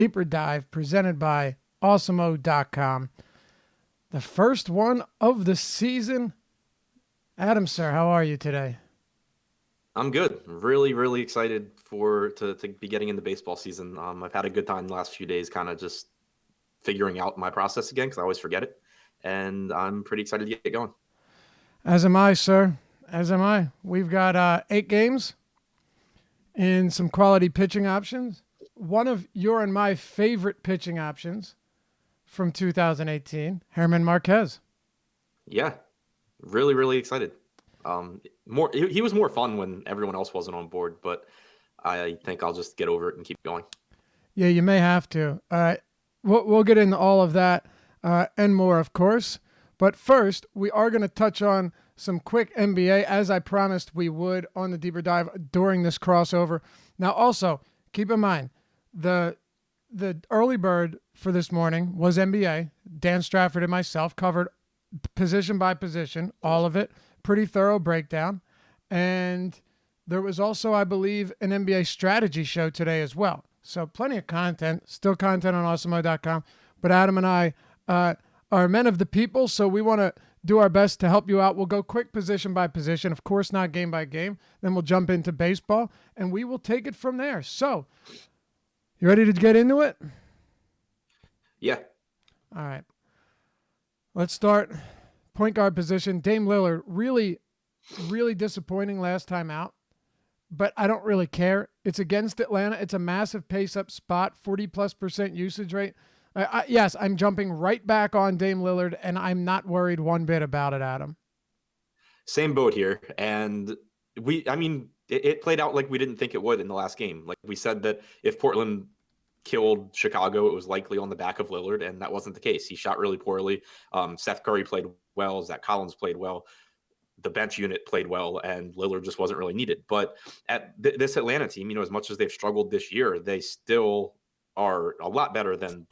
Deeper Dive presented by Awesemo.com. The first one of the season. Adam, sir, how are you today? I'm good. Really, really excited to be getting into baseball season. I've had a good time the last few days, kind of just figuring out my process again because I always forget it, and I'm pretty excited to get going. As am I, sir. As am I. We've got 8 games and some quality pitching options. One of your and my favorite pitching options from 2018, Herman Marquez. Yeah, really, really excited. He was more fun when everyone else wasn't on board, but I think I'll just get over it and keep going. Yeah, you may have to. We'll get into all of that and more, of course. But first, we are going to touch on some quick NBA, as I promised we would on the Deeper Dive during this crossover. Now, also, keep in mind, the early bird for this morning was NBA. Dan Stratford and myself covered position by position, all of it, pretty thorough breakdown. And there was also, I believe, an NBA strategy show today as well. So plenty of content, still content on awesemo.com. But Adam and I are men of the people, so we want to do our best to help you out. We'll go quick position by position, of course, not game by game. Then we'll jump into baseball, and we will take it from there. So, you ready to get into it? Yeah. All right. Let's start. Point guard position. Dame Lillard, really, really disappointing last time out, but I don't really care. It's against Atlanta. It's a massive pace-up spot, 40+% usage rate. Yes, I'm jumping right back on Dame Lillard, and I'm not worried one bit about it, Adam. Same boat here. And it played out like we didn't think it would in the last game. Like we said that if Portland killed Chicago, it was likely on the back of Lillard, and that wasn't the case. He shot really poorly. Seth Curry played well. Zach Collins played well. The bench unit played well, and Lillard just wasn't really needed. But at this Atlanta team, as much as they've struggled this year, they still are a lot better than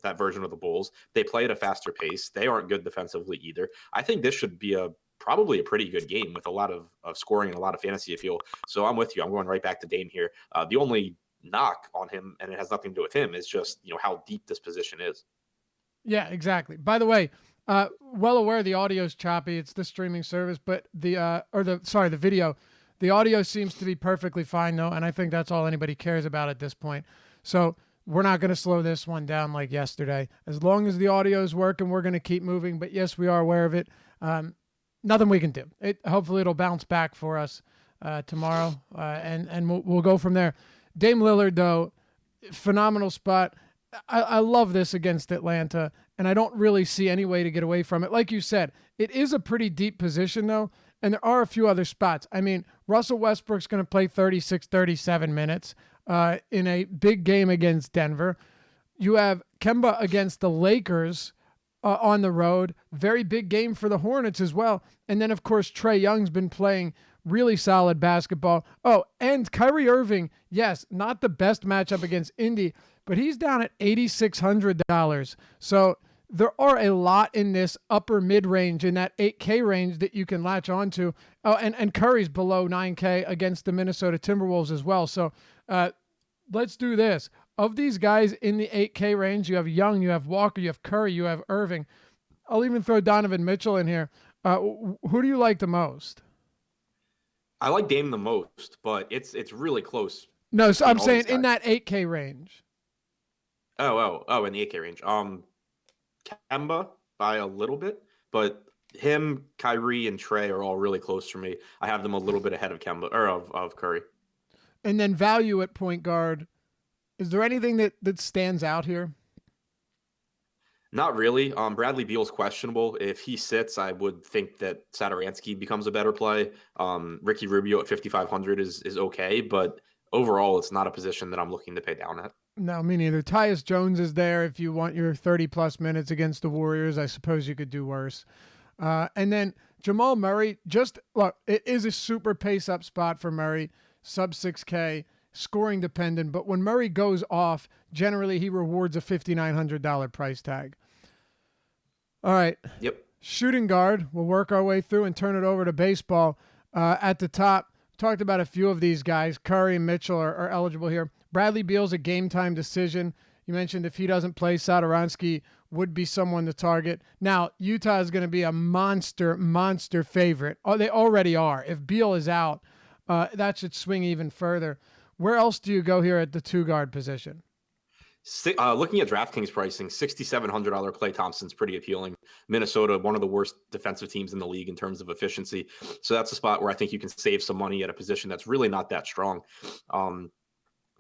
that version of the Bulls. They play at a faster pace. They aren't good defensively either. I think this should be probably a pretty good game with a lot of scoring and a lot of fantasy appeal. So I'm with you. I'm going right back to Dame here. The only knock on him, and it has nothing to do with him, is just how deep this position is. Yeah, exactly. By the way, well aware the audio's choppy. It's the streaming service, but the video. The audio seems to be perfectly fine though, and I think that's all anybody cares about at this point. So we're not going to slow this one down like yesterday. As long as the audio is working, we're going to keep moving. But yes, we are aware of it. Nothing we can do. Hopefully it'll bounce back for us tomorrow, and we'll go from there. Dame Lillard, though, phenomenal spot. I love this against Atlanta, and I don't really see any way to get away from it. Like you said, it is a pretty deep position, though, and there are a few other spots. I mean, Russell Westbrook's going to play 36, 37 minutes in a big game against Denver. You have Kemba against the Lakers on the road. Very big game for the Hornets as well. And then, of course, Trae Young's been playing really solid basketball. Oh, and Kyrie Irving, yes, not the best matchup against Indy, but he's down at $8,600. So there are a lot in this upper mid-range, in that 8K range that you can latch onto. Oh, and Curry's below 9K against the Minnesota Timberwolves as well. So let's do this. Of these guys in the 8K range, you have Young, you have Walker, you have Curry, you have Irving. I'll even throw Donovan Mitchell in here. Who do you like the most? I like Dame the most, but it's really close. No, so I'm saying in that 8K range. Oh, in the 8K range. Kemba by a little bit, but him, Kyrie, and Trae are all really close for me. I have them a little bit ahead of Kemba or of Curry. And then value at point guard. Is there anything that stands out here? Not really. Bradley Beal's questionable. If he sits, I would think that Satoransky becomes a better play. Ricky Rubio at 5,500 is okay, but overall, it's not a position that I'm looking to pay down at. No, me neither. Tyus Jones is there if you want your 30-plus minutes against the Warriors. I suppose you could do worse. And then Jamal Murray, look, it is a super pace-up spot for Murray, sub 6K. Scoring dependent, but when Murray goes off, generally he rewards a $5,900 price tag. All right. Yep. Shooting guard. We'll work our way through and turn it over to baseball. At the top, talked about a few of these guys. Curry and Mitchell are eligible here. Bradley Beal's a game time decision. You mentioned if he doesn't play, Sadoronsky would be someone to target. Now, Utah is going to be a monster favorite. Oh, they already are. If Beal is out, that should swing even further. Where else do you go here at the 2-guard position? Looking at DraftKings pricing, $6,700 Klay Thompson's pretty appealing. Minnesota, one of the worst defensive teams in the league in terms of efficiency. So that's a spot where I think you can save some money at a position that's really not that strong.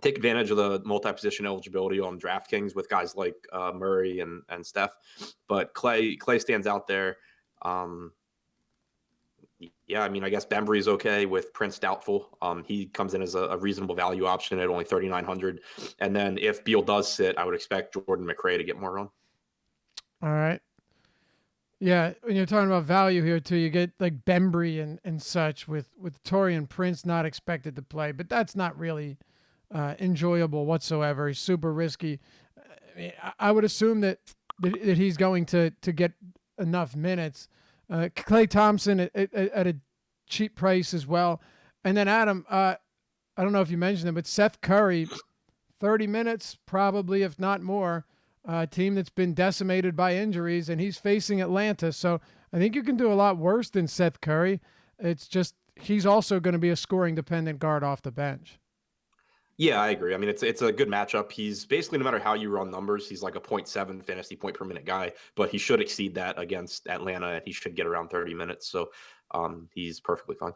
Take advantage of the multi-position eligibility on DraftKings with guys like Murray and Steph. But Klay stands out there. Yeah, I mean, I guess Bembry is okay with Prince doubtful. He comes in as a reasonable value option at only 3,900. And then if Beal does sit, I would expect Jordan McRae to get more run. All right. Yeah, when you're talking about value here too, you get like Bembry and such with Taurean Prince not expected to play, but that's not really enjoyable whatsoever. He's super risky. I would assume that he's going to get enough minutes. Klay Thompson at a cheap price as well. And then Adam, I don't know if you mentioned him, but Seth Curry, 30 minutes probably, if not more. A team that's been decimated by injuries, and he's facing Atlanta. So I think you can do a lot worse than Seth Curry. It's just he's also going to be a scoring-dependent guard off the bench. Yeah, I agree. I mean, it's a good matchup. He's basically, no matter how you run numbers, he's like a 0.7 fantasy point per minute guy, but he should exceed that against Atlanta, and he should get around 30 minutes. So he's perfectly fine.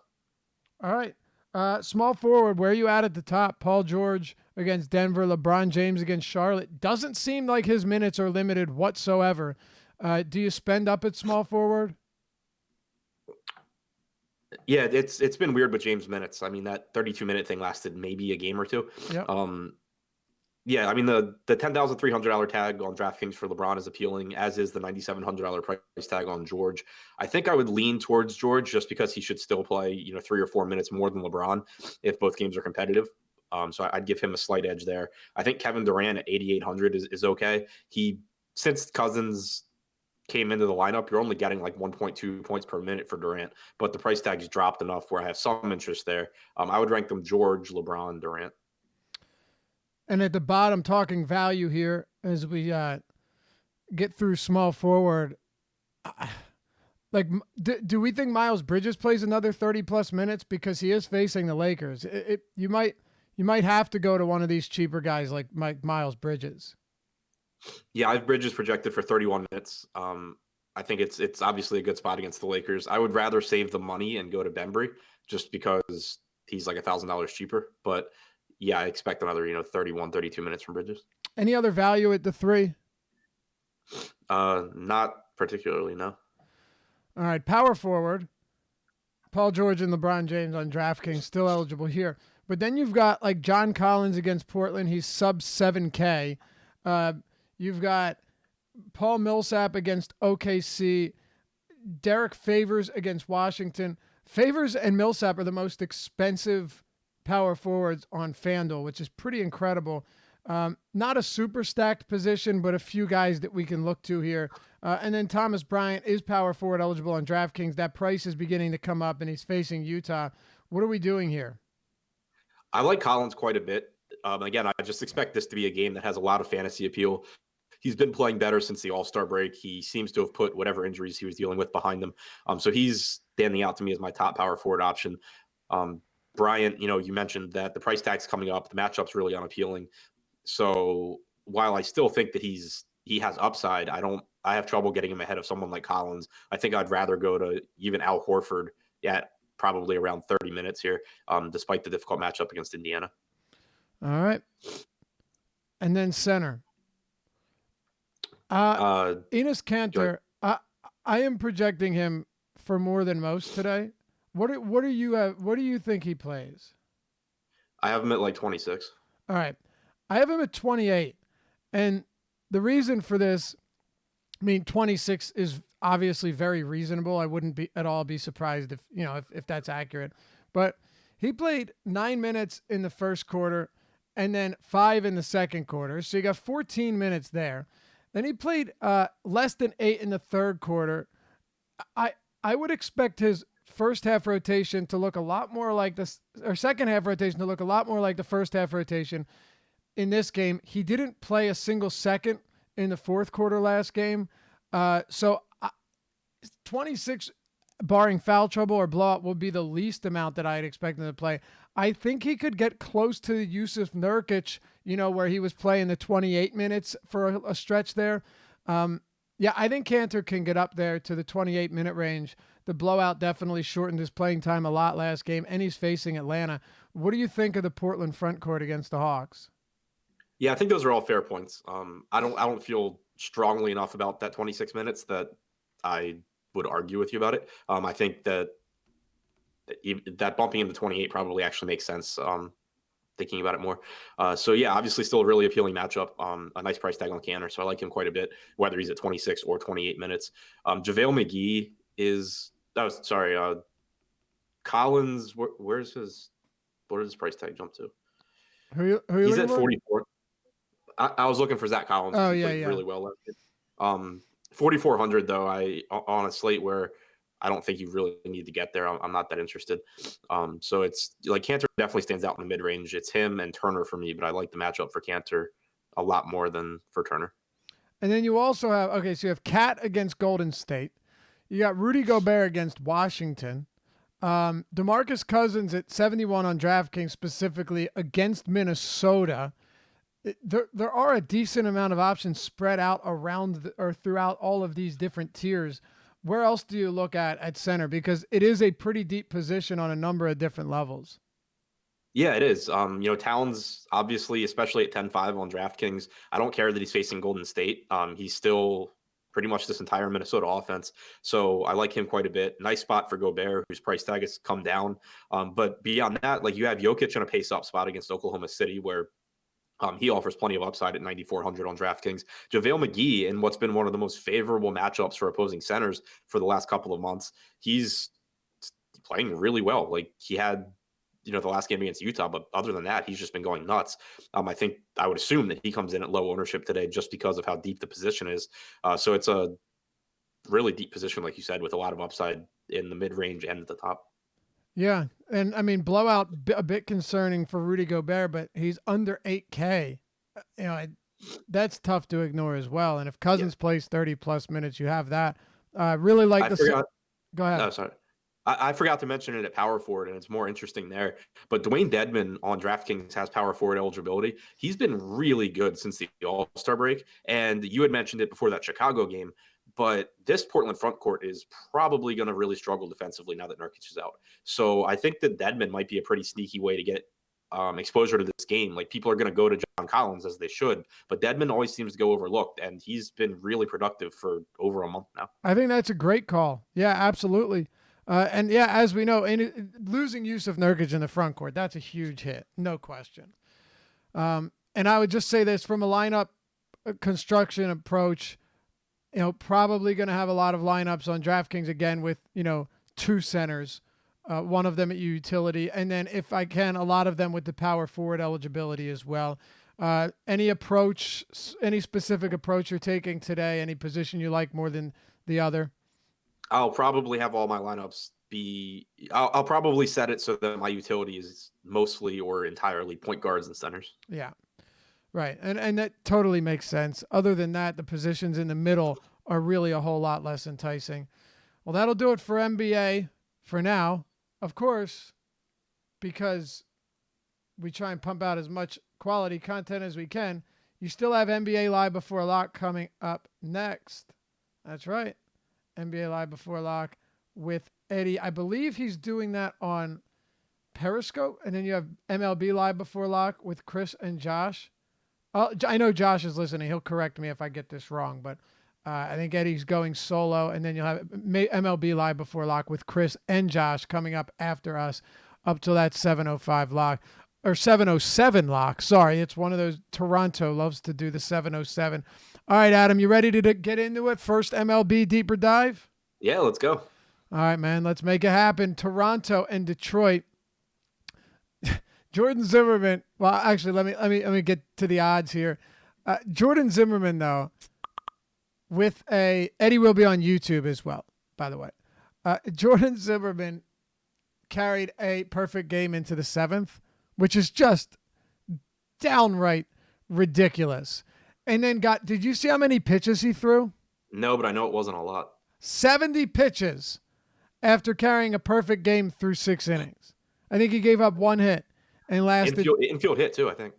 All right. Small forward, where are you at the top? Paul George against Denver, LeBron James against Charlotte. Doesn't seem like his minutes are limited whatsoever. Do you spend up at small forward? Yeah, it's been weird with James minutes. I mean, that 32-minute thing lasted maybe a game or two. Yep. Yeah, I mean, the $10,300 tag on DraftKings for LeBron is appealing, as is the $9,700 price tag on George. I think I would lean towards George just because he should still play, 3 or 4 minutes more than LeBron if both games are competitive. So I'd give him a slight edge there. I think Kevin Durant at 8,800 is okay. Since Cousins came into the lineup, you're only getting like 1.2 points per minute for Durant, but the price tag's dropped enough where I have some interest there. I would rank them George, LeBron, Durant. And at the bottom, talking value here as we get through small forward. Like, do we think Miles Bridges plays another 30-plus minutes because he is facing the Lakers? You might have to go to one of these cheaper guys like Miles Bridges. Yeah, I have Bridges projected for 31 minutes. I think it's obviously a good spot against the Lakers. I would rather save the money and go to Bembry just because he's like $1,000 cheaper. But yeah, I expect another 31, 32 minutes from Bridges. Any other value at the 3? Not particularly, no. All right, power forward. Paul George and LeBron James on DraftKings still eligible here. But then you've got like John Collins against Portland. He's sub 7K. You've got Paul Millsap against OKC, Derek Favors against Washington. Favors and Millsap are the most expensive power forwards on FanDuel, which is pretty incredible. Not a super stacked position, but a few guys that we can look to here. And then Thomas Bryant is power forward eligible on DraftKings. That price is beginning to come up, and he's facing Utah. What are we doing here? I like Collins quite a bit. Again, I just expect this to be a game that has a lot of fantasy appeal. He's been playing better since the All-Star break. He seems to have put whatever injuries he was dealing with behind him. So he's standing out to me as my top power forward option. Bryant, you mentioned that the price tag's coming up. The matchup's really unappealing. So while I still think that he has upside, I have trouble getting him ahead of someone like Collins. I think I'd rather go to even Al Horford at probably around 30 minutes here, despite the difficult matchup against Indiana. All right. And then center. Enes Kanter, I am projecting him for more than most today. What do you think he plays? I have him at like 26. All right. I have him at 28. And the reason for this, 26 is obviously very reasonable. I wouldn't be at all be surprised if that's accurate. But he played 9 minutes in the first quarter and then 5 in the second quarter. So you got 14 minutes there. Then he played less than 8 in the third quarter. I would expect his first half rotation to look a lot more like this, or second half rotation to look a lot more like the first half rotation. in this game. He didn't play a single second in the fourth quarter last game. So 26, barring foul trouble or blowout, would be the least amount that I'd expect him to play. I think he could get close to the Yusuf Nurkic, where he was playing the 28 minutes for a stretch there. Yeah, I think Cantor can get up there to the 28-minute range. The blowout definitely shortened his playing time a lot last game, and he's facing Atlanta. What do you think of the Portland front court against the Hawks? Yeah, I think those are all fair points. I don't feel strongly enough about that 26 minutes that I would argue with you about it. I think that bumping into 28 probably actually makes sense. Thinking about it more. So yeah, obviously still a really appealing matchup. A nice price tag on Cantor, so I like him quite a bit, whether he's at 26 or 28 minutes. JaVale McGee is. Oh, sorry. Collins. What does his price tag jump to? He's at 44. I was looking for Zach Collins. Oh, he yeah, played really well last year. 4,400 though. On a slate where I don't think you really need to get there. I'm not that interested. So it's like Cantor definitely stands out in the mid range. It's him and Turner for me, but I like the matchup for Cantor a lot more than for Turner. And then you also have so you have Cat against Golden State. You got Rudy Gobert against Washington. DeMarcus Cousins at 71 on DraftKings specifically against Minnesota. There are a decent amount of options spread out around or throughout all of these different tiers. Where else do you look at center? Because it is a pretty deep position on a number of different levels. Yeah, it is. Towns, obviously, especially at 10-5 on DraftKings, I don't care that he's facing Golden State. He's still pretty much this entire Minnesota offense. So I like him quite a bit. Nice spot for Gobert, whose price tag has come down. But beyond that, like you have Jokic in a pace-up spot against Oklahoma City, where he offers plenty of upside at 9,400 on DraftKings. JaVale McGee, in what's been one of the most favorable matchups for opposing centers for the last couple of months, he's playing really well. Like he had, the last game against Utah, but other than that, he's just been going nuts. I would assume that he comes in at low ownership today just because of how deep the position is. So it's a really deep position, like you said, with a lot of upside in the mid-range and at the top. Yeah, and I mean blowout a bit concerning for Rudy Gobert, but he's under 8K. That's tough to ignore as well. And if Cousins plays 30+ minutes, you have that. Really like Go ahead. No, sorry. I forgot to mention it at power forward, and it's more interesting there. But Dwayne Dedmon on DraftKings has power forward eligibility. He's been really good since the All-Star break, and you had mentioned it before that Chicago game. But this Portland front court is probably going to really struggle defensively now that Nurkic is out. So I think that Dedmon might be a pretty sneaky way to get exposure to this game. Like people are going to go to John Collins as they should, but Dedmon always seems to go overlooked, and he's been really productive for over a month now. I think that's a great call. Yeah, absolutely. And yeah, as we know, losing Yusuf Nurkic in the front court, that's a huge hit, no question. And I would just say this from a lineup construction approach, probably going to have a lot of lineups on DraftKings again with, two centers, one of them at utility. And then if I can, a lot of them with the power forward eligibility as well. Any specific approach you're taking today, any position you like more than the other? I'll probably have all my lineups I'll probably set it so that my utility is mostly or entirely point guards and centers. Yeah. Right. And that totally makes sense. Other than that, the positions in the middle are really a whole lot less enticing. Well, that'll do it for NBA for now. Of course, because we try and pump out as much quality content as we can, you still have NBA Live Before Lock coming up next. That's right. NBA Live Before Lock with Eddie. I believe he's doing that on Periscope. And then you have MLB Live Before Lock with Chris and Josh. I know Josh is listening. He'll correct me if I get this wrong, but I think Eddie's going solo, and then you'll have MLB Live Before Lock with Chris and Josh coming up after us up till that 7:05 lock or 7:07 lock. Sorry, it's one of those. Toronto loves to do the 7:07. All right, Adam, you ready to get into it? First MLB deeper dive? Yeah, let's go. All right, man, let's make it happen. Toronto and Detroit. Jordan Zimmerman. Well, actually, let me get to the odds here. Jordan Zimmerman, though, with Eddie will be on YouTube as well, by the way. Jordan Zimmerman carried a perfect game into the 7th, which is just downright ridiculous. And then did you see how many pitches he threw? No, but I know it wasn't a lot. 70 pitches after carrying a perfect game through 6 innings. I think he gave up 1 hit and lasted. Infield hit too, I think.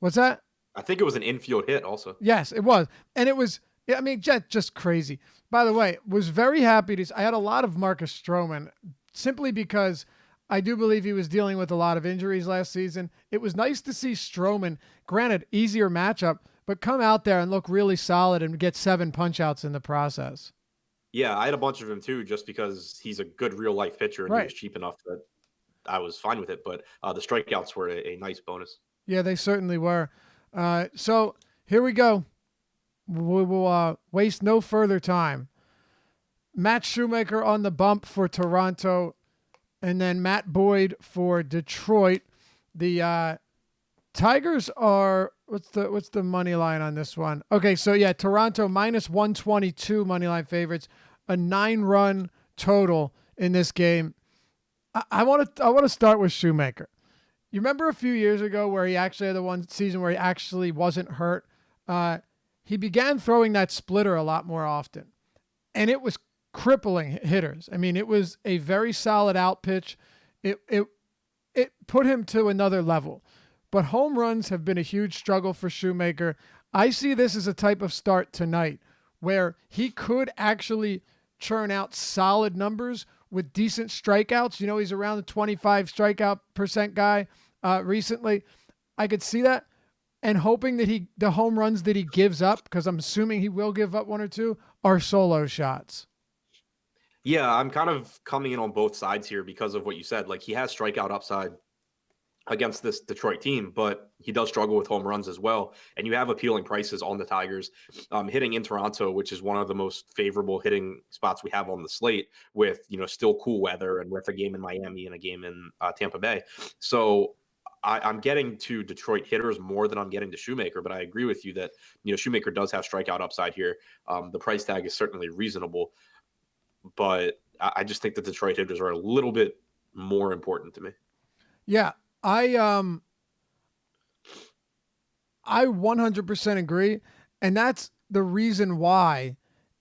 What's that? I think it was an infield hit also. Yes, it was. And it was, I mean, just crazy. By the way, was very happy I had a lot of Marcus Stroman simply because I do believe he was dealing with a lot of injuries last season. It was nice to see Stroman, granted, easier matchup, but come out there and look really solid and get 7 punch-outs in the process. Yeah, I had a bunch of him too, just because he's a good real-life pitcher and right. He was cheap enough that I was fine with it. But the strikeouts were a nice bonus. Yeah, they certainly were. So here we go. We will waste no further time. Matt Shoemaker on the bump for Toronto, and then Matt Boyd for Detroit. The Tigers are what's the money line on this one? Okay, so yeah, Toronto minus 122 money line favorites, a 9-run total in this game. I want to start with Shoemaker. You remember a few years ago where he actually had the one season where he actually wasn't hurt? He began throwing that splitter a lot more often, and it was crippling hitters. I mean, it was a very solid out pitch. It put him to another level. But home runs have been a huge struggle for Shoemaker. I see this as a type of start tonight where he could actually churn out solid numbers with decent strikeouts. You know, he's around the 25 strikeout % guy recently. I could see that. And hoping that the home runs that he gives up, because I'm assuming he will give up 1 or 2, are solo shots. Yeah, I'm kind of coming in on both sides here because of what you said. Like, he has strikeout upside against this Detroit team, but he does struggle with home runs as well. And you have appealing prices on the Tigers. Hitting in Toronto, which is one of the most favorable hitting spots we have on the slate, with, you know, still cool weather and with a game in Miami and a game in Tampa Bay. So I'm getting to Detroit hitters more than I'm getting to Shoemaker, but I agree with you that, you know, Shoemaker does have strikeout upside here. The price tag is certainly reasonable, but I just think that Detroit hitters are a little bit more important to me. Yeah, I 100% agree, and that's the reason why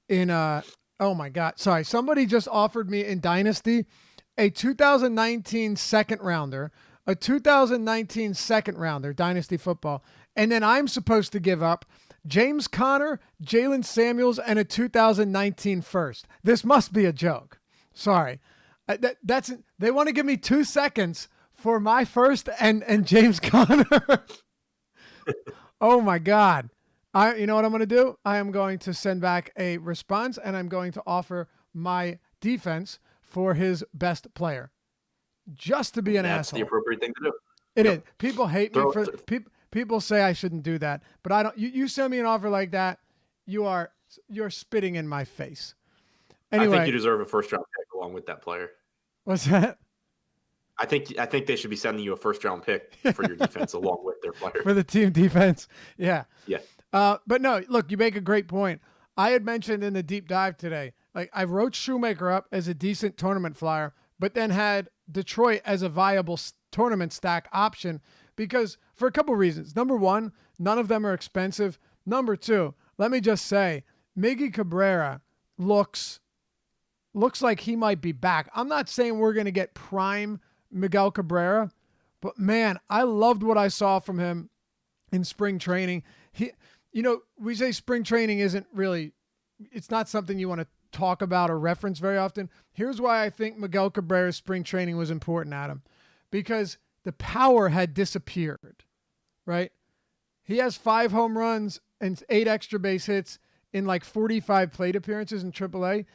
oh my God, sorry, somebody just offered me in Dynasty a 2019 second rounder, Dynasty football, and then I'm supposed to give up James Conner, Jalen Samuels, and a 2019 first. This must be a joke. Sorry, they want to give me 2 seconds for my first and James Conner. Oh my God. You know what I'm going to do? I am going to send back a response, and I'm going to offer my defense for his best player, just to be an asshole. That's the appropriate thing to do. It is. People hate me for people say I shouldn't do that, but I don't. You send me an offer like that, you're spitting in my face. Anyway, I think you deserve a first-round pick along with that player. What's that? I think they should be sending you a first-round pick for your defense along with their player. For the team defense. Yeah. Yeah. But no, look, you make a great point. I had mentioned in the deep dive today, like, I wrote Shoemaker up as a decent tournament flyer, but then had Detroit as a viable tournament stack option because for a couple reasons. Number one, none of them are expensive. Number two, let me just say, Miggy Cabrera looks like he might be back. I'm not saying we're going to get prime Miguel Cabrera, but man, I loved what I saw from him in spring training. We say spring training isn't really, it's not something you want to talk about or reference very often. Here's why I think Miguel Cabrera's spring training was important, Adam, because the power had disappeared, right? He has 5 home runs and 8 extra base hits in like 45 plate appearances in AAA.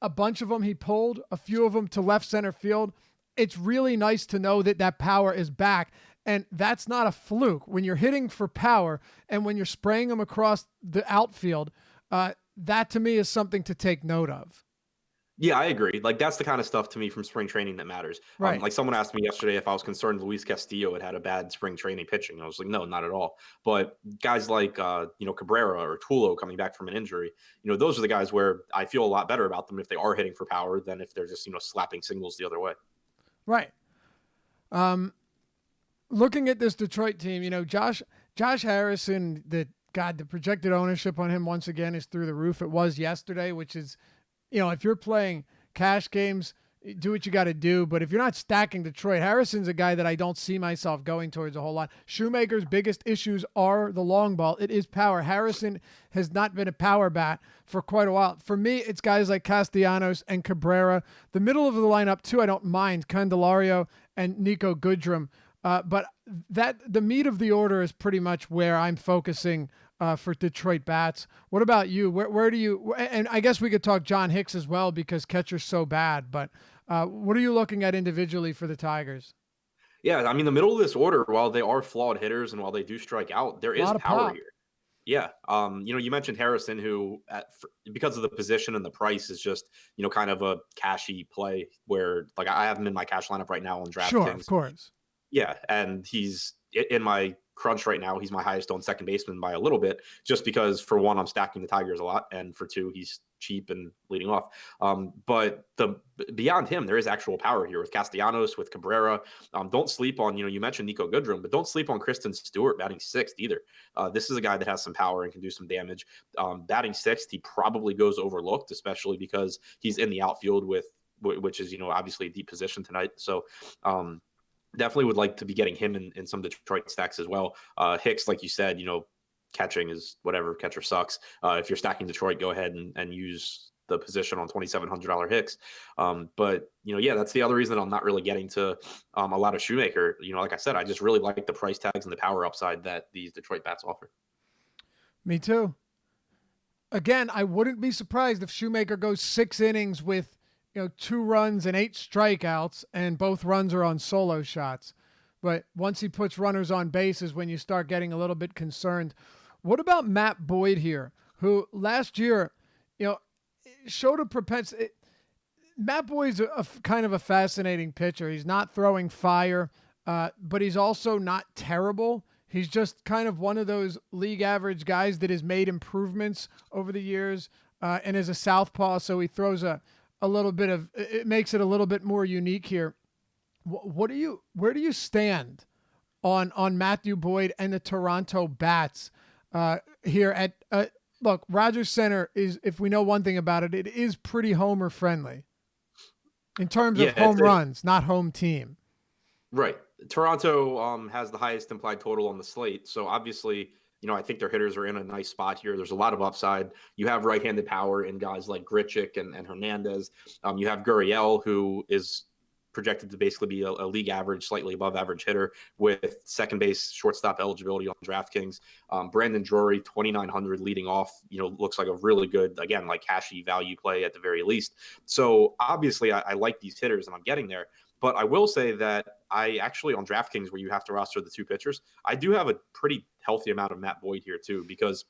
A bunch of them he pulled, a few of them to left center field. It's really nice to know that power is back. And that's not a fluke. When you're hitting for power and when you're spraying them across the outfield, that to me is something to take note of. Yeah, I agree. Like, that's the kind of stuff to me from spring training that matters. Right. Like, someone asked me yesterday if I was concerned Luis Castillo had a bad spring training pitching. I was like, no, not at all. But guys like, Cabrera or Tulo coming back from an injury, those are the guys where I feel a lot better about them if they are hitting for power than if they're just, slapping singles the other way. Right. Looking at this Detroit team, Josh Josh Harrison, the projected ownership on him once again is through the roof. It was yesterday, which is, if you're playing cash games, do what you got to do. But if you're not stacking Detroit, Harrison's a guy that I don't see myself going towards a whole lot. Shoemaker's biggest issues are the long ball. It is power. Harrison has not been a power bat for quite a while. For me, it's guys like Castellanos and Cabrera. The middle of the lineup, too, I don't mind. Candelario and Nico Goodrum. But the meat of the order is pretty much where I'm focusing for Detroit bats. What about you? Where do you? And I guess we could talk John Hicks as well because catcher's so bad. But what are you looking at individually for the Tigers? Yeah, I mean, the middle of this order, while they are flawed hitters and while they do strike out, there is power here. Yeah. You mentioned Harrison, who because of the position and the price is just, kind of a cashy play where like I have him in my cash lineup right now on DraftKings. Sure, of course. Yeah, and he's in my crunch right now. He's my highest owned second baseman by a little bit, just because for one, I'm stacking the Tigers a lot, and for two, he's cheap and leading off. But beyond him, there is actual power here with Castellanos, with Cabrera. Don't sleep on, you mentioned Nico Goodrum, but don't sleep on Kristen Stewart batting sixth either. This is a guy that has some power and can do some damage. Batting sixth, he probably goes overlooked, especially because he's in the outfield which is, obviously a deep position tonight. So, definitely would like to be getting him in some Detroit stacks as well. Hicks, like you said, catching is whatever. Catcher sucks. If you're stacking Detroit, go ahead and use the position on $2,700 Hicks. But that's the other reason that I'm not really getting to a lot of Shoemaker. Like I said, I just really like the price tags and the power upside that these Detroit bats offer. Me too. Again, I wouldn't be surprised if Shoemaker goes 6 innings with 2 runs and 8 strikeouts, and both runs are on solo shots. But once he puts runners on base is when you start getting a little bit concerned. What about Matt Boyd here, who last year, showed a propensity. Matt Boyd's a kind of a fascinating pitcher. He's not throwing fire, but he's also not terrible. He's just kind of one of those league average guys that has made improvements over the years, and is a southpaw, so he throws a little bit of, it makes it a little bit more unique here. Where do you stand on Matthew Boyd and the Toronto bats here at, look, Rogers Center is, if we know one thing about it, it is pretty homer friendly in terms of home runs, not home team. Right. Toronto has the highest implied total on the slate. So obviously, I think their hitters are in a nice spot here. There's a lot of upside. You have right-handed power in guys like Grichuk and Hernandez. You have Gurriel, who is projected to basically be a league average, slightly above average hitter with second base, shortstop eligibility on DraftKings. Brandon Drury, 2,900 leading off, looks like a really good, again, like cashy value play at the very least. So obviously I like these hitters and I'm getting there. But I will say that I actually, on DraftKings, where you have to roster the 2 pitchers, I do have a pretty healthy amount of Matt Boyd here too, because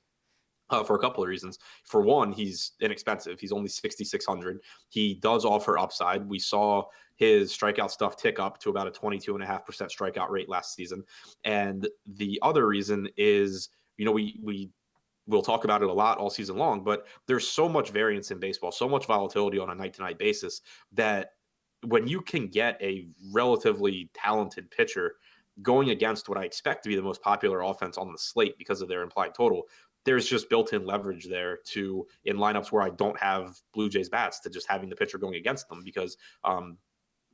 for a couple of reasons. For one, he's inexpensive. He's only 6,600. He does offer upside. We saw his strikeout stuff tick up to about a 22.5% strikeout rate last season. And the other reason is, we'll talk about it a lot all season long, but there's so much variance in baseball, so much volatility on a night-to-night basis that when you can get a relatively talented pitcher going against what I expect to be the most popular offense on the slate because of their implied total, there's just built-in leverage there in lineups where I don't have Blue Jays bats, to just having the pitcher going against them, because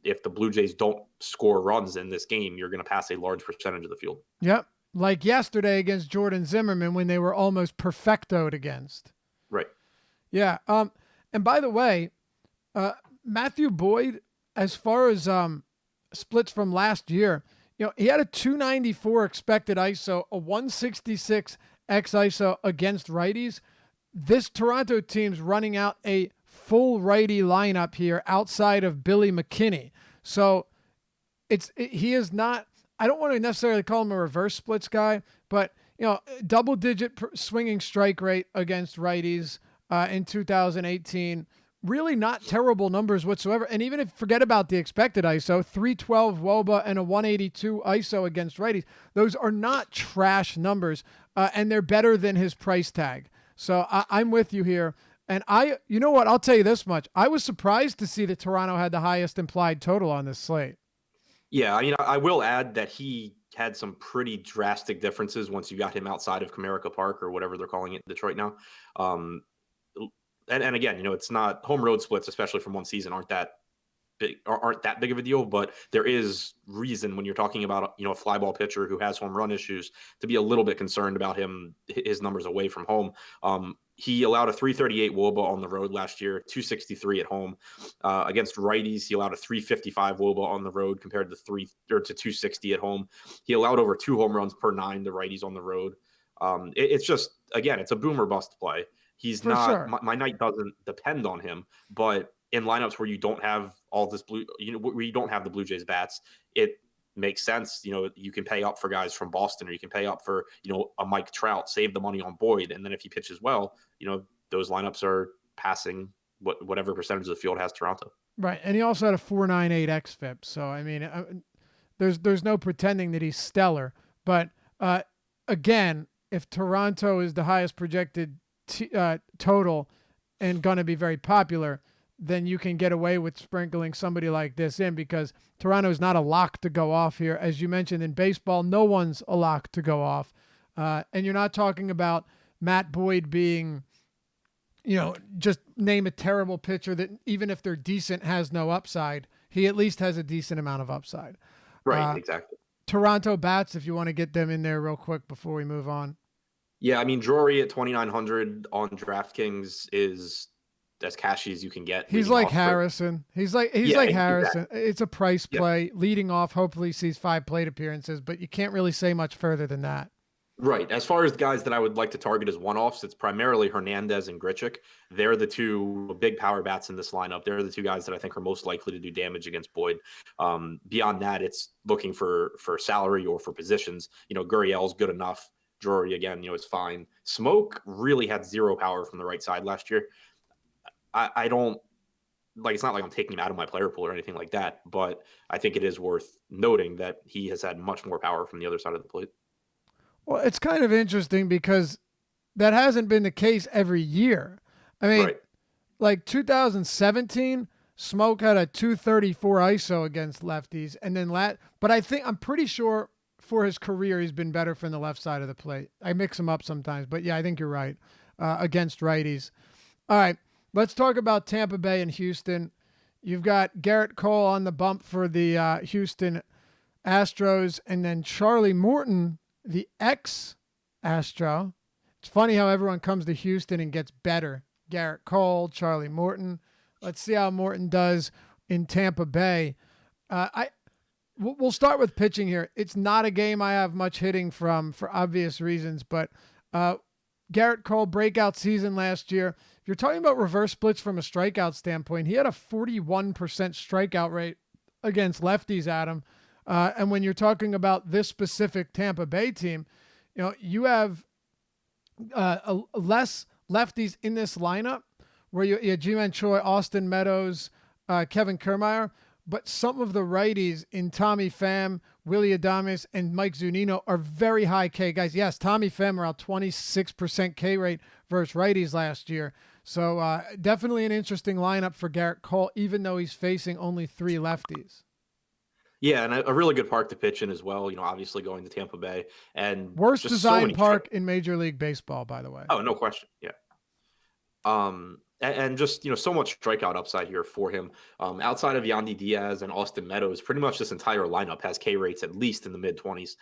if the Blue Jays don't score runs in this game, you're going to pass a large percentage of the field. Yep. Like yesterday against Jordan Zimmerman when they were almost perfectoed against. Right. Yeah. And by the way, Matthew Boyd, as far as splits from last year, he had a 294 expected ISO, a 166 xISO against righties. This Toronto team's running out a full righty lineup here outside of Billy McKinney. So he is not, I don't want to necessarily call him a reverse splits guy, but double-digit swinging strike rate against righties in 2018. Really not terrible numbers whatsoever. And even if forget about the expected ISO, 312 WOBA and a 182 ISO against righties, those are not trash numbers, and they're better than his price tag. So I'm with you here. And you know what? I'll tell you this much. I was surprised to see that Toronto had the highest implied total on this slate. Yeah, I will add that he had some pretty drastic differences once you got him outside of Comerica Park or whatever they're calling it in Detroit now. And again, it's not home road splits, especially from one season, aren't that big of a deal, but there is reason when you're talking about a fly ball pitcher who has home run issues to be a little bit concerned about his numbers away from home. He allowed a 338 WOBA on the road last year, 263 at home. Against righties, he allowed a 355 WOBA on the road compared to 260 at home. He allowed over 2 home runs per 9 to righties on the road. It's just, again, it's a boomer bust play. He's For not sure. my night doesn't depend on him, but in lineups where you don't have all this where you don't have the Blue Jays bats, it makes sense. You can pay up for guys from Boston, or you can pay up for, a Mike Trout, save the money on Boyd. And then if he pitches well, those lineups are passing whatever percentage of the field has Toronto. Right. And he also had a 4.98 xFIP. So, I mean, there's no pretending that he's stellar, but again, if Toronto is the highest projected total and going to be very popular, then you can get away with sprinkling somebody like this in, because Toronto is not a lock to go off here. As you mentioned, in baseball, no one's a lock to go off. And you're not talking about Matt Boyd being, just name a terrible pitcher that even if they're decent has no upside. He at least has a decent amount of upside. Right, exactly. Toronto bats, if you want to get them in there real quick before we move on. Yeah, I mean, Drury at 2,900 on DraftKings is as cashy as you can get. He's like Harrison. He's like Harrison. Exactly. It's a price play. Leading off, hopefully sees 5 plate appearances, but you can't really say much further than that. Right. As far as the guys that I would like to target as one-offs, it's primarily Hernandez and Grichuk. They're the 2 big power bats in this lineup. They're the 2 guys that I think are most likely to do damage against Boyd. Beyond that, it's looking for salary or for positions. Gurriel's good enough. Drury, again, is fine. Smoke really had 0 power from the right side last year. I don't it's not like I'm taking him out of my player pool or anything like that, but I think it is worth noting that he has had much more power from the other side of the plate. Well, it's kind of interesting because that hasn't been the case every year. I mean, like 2017, Smoke had a 234 ISO against lefties, and then but I'm pretty sure for his career he's been better from the left side of the plate. I mix him up sometimes, but yeah, I think you're right. Against righties. All right. Let's talk about Tampa Bay and Houston. You've got Garrett Cole on the bump for the Houston Astros, and then Charlie Morton, the ex-Astro. It's funny how everyone comes to Houston and gets better. Garrett Cole, Charlie Morton. Let's see how Morton does in Tampa Bay. We'll start with pitching here. It's not a game I have much hitting from for obvious reasons, but Garrett Cole, breakout season last year. If you're talking about reverse splits from a strikeout standpoint, he had a 41% strikeout rate against lefties, Adam. And when you're talking about this specific Tampa Bay team, you have less lefties in this lineup where you had Ji-Man Choi, Austin Meadows, Kevin Kiermaier, but some of the righties in Tommy Pham, Willy Adames, and Mike Zunino are very high K guys. Yes, Tommy Pham around 26% K rate versus righties last year. So definitely an interesting lineup for Garrett Cole, even though he's facing only 3 lefties. Yeah, and a really good park to pitch in as well. Obviously going to Tampa Bay, and worst design park in Major League Baseball, by the way. Oh, no question. Yeah. And just, so much strikeout upside here for him. Outside of Yandy Diaz and Austin Meadows, pretty much this entire lineup has K rates at least in the mid-20s.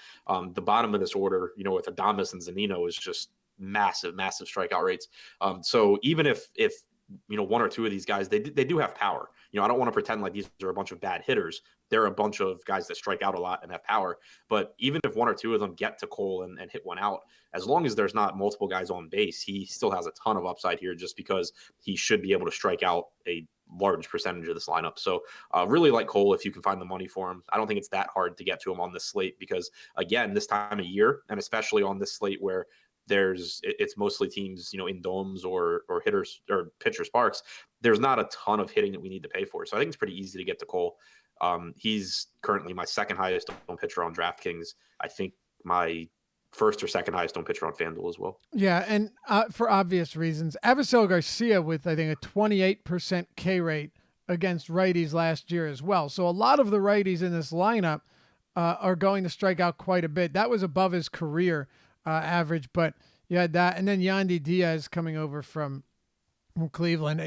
The bottom of this order, with Adames and Zunino, is just massive strikeout rates. So even if 1 or 2 of these guys, they do have power. I don't want to pretend like these are a bunch of bad hitters. They're a bunch of guys that strike out a lot and have power. But even if 1 or 2 of them get to Cole and hit one out, as long as there's not multiple guys on base, he still has a ton of upside here just because he should be able to strike out a large percentage of this lineup. So really like Cole if you can find the money for him. I don't think it's that hard to get to him on this slate because, again, this time of year, and especially on this slate where it's mostly teams, in domes or hitters or pitchers parks, there's not a ton of hitting that we need to pay for. So I think it's pretty easy to get to Cole. He's currently my second highest owned pitcher on DraftKings. I think my first or second highest owned pitcher on FanDuel as well. Yeah, and for obvious reasons, Avisel Garcia with, I think, a 28% K rate against righties last year as well. So a lot of the righties in this lineup are going to strike out quite a bit. That was above his career average, but you had that. And then Yandy Diaz coming over from Cleveland.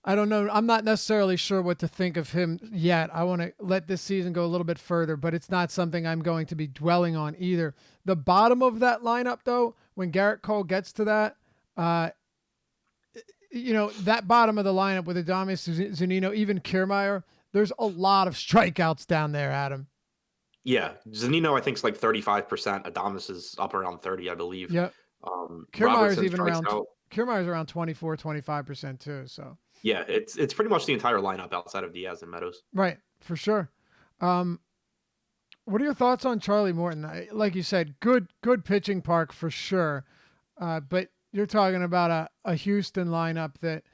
I don't know. I'm not necessarily sure what to think of him yet. I want to let this season go a little bit further, but it's not something I'm going to be dwelling on either. The bottom of that lineup, though, when Garrett Cole gets to that, that bottom of the lineup with Adames, Zunino, even Kiermaier, there's a lot of strikeouts down there, Adam. Yeah, Zanino I think is like 35%. Adames is up around 30, I believe. Yep. Kiermaier's even around. Kiermaier's around 24, 25% too. So yeah, it's pretty much the entire lineup outside of Diaz and Meadows. Right, for sure. What are your thoughts on Charlie Morton? Like you said, good pitching park for sure. But you're talking about a Houston lineup that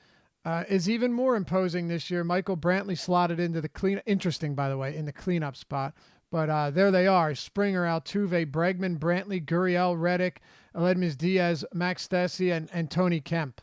is even more imposing this year. Michael Brantley slotted into the interesting, by the way, in the cleanup spot. But there they are: Springer, Altuve, Bregman, Brantley, Gurriel, Reddick, Aledmys Diaz, Max Stassi, and Tony Kemp.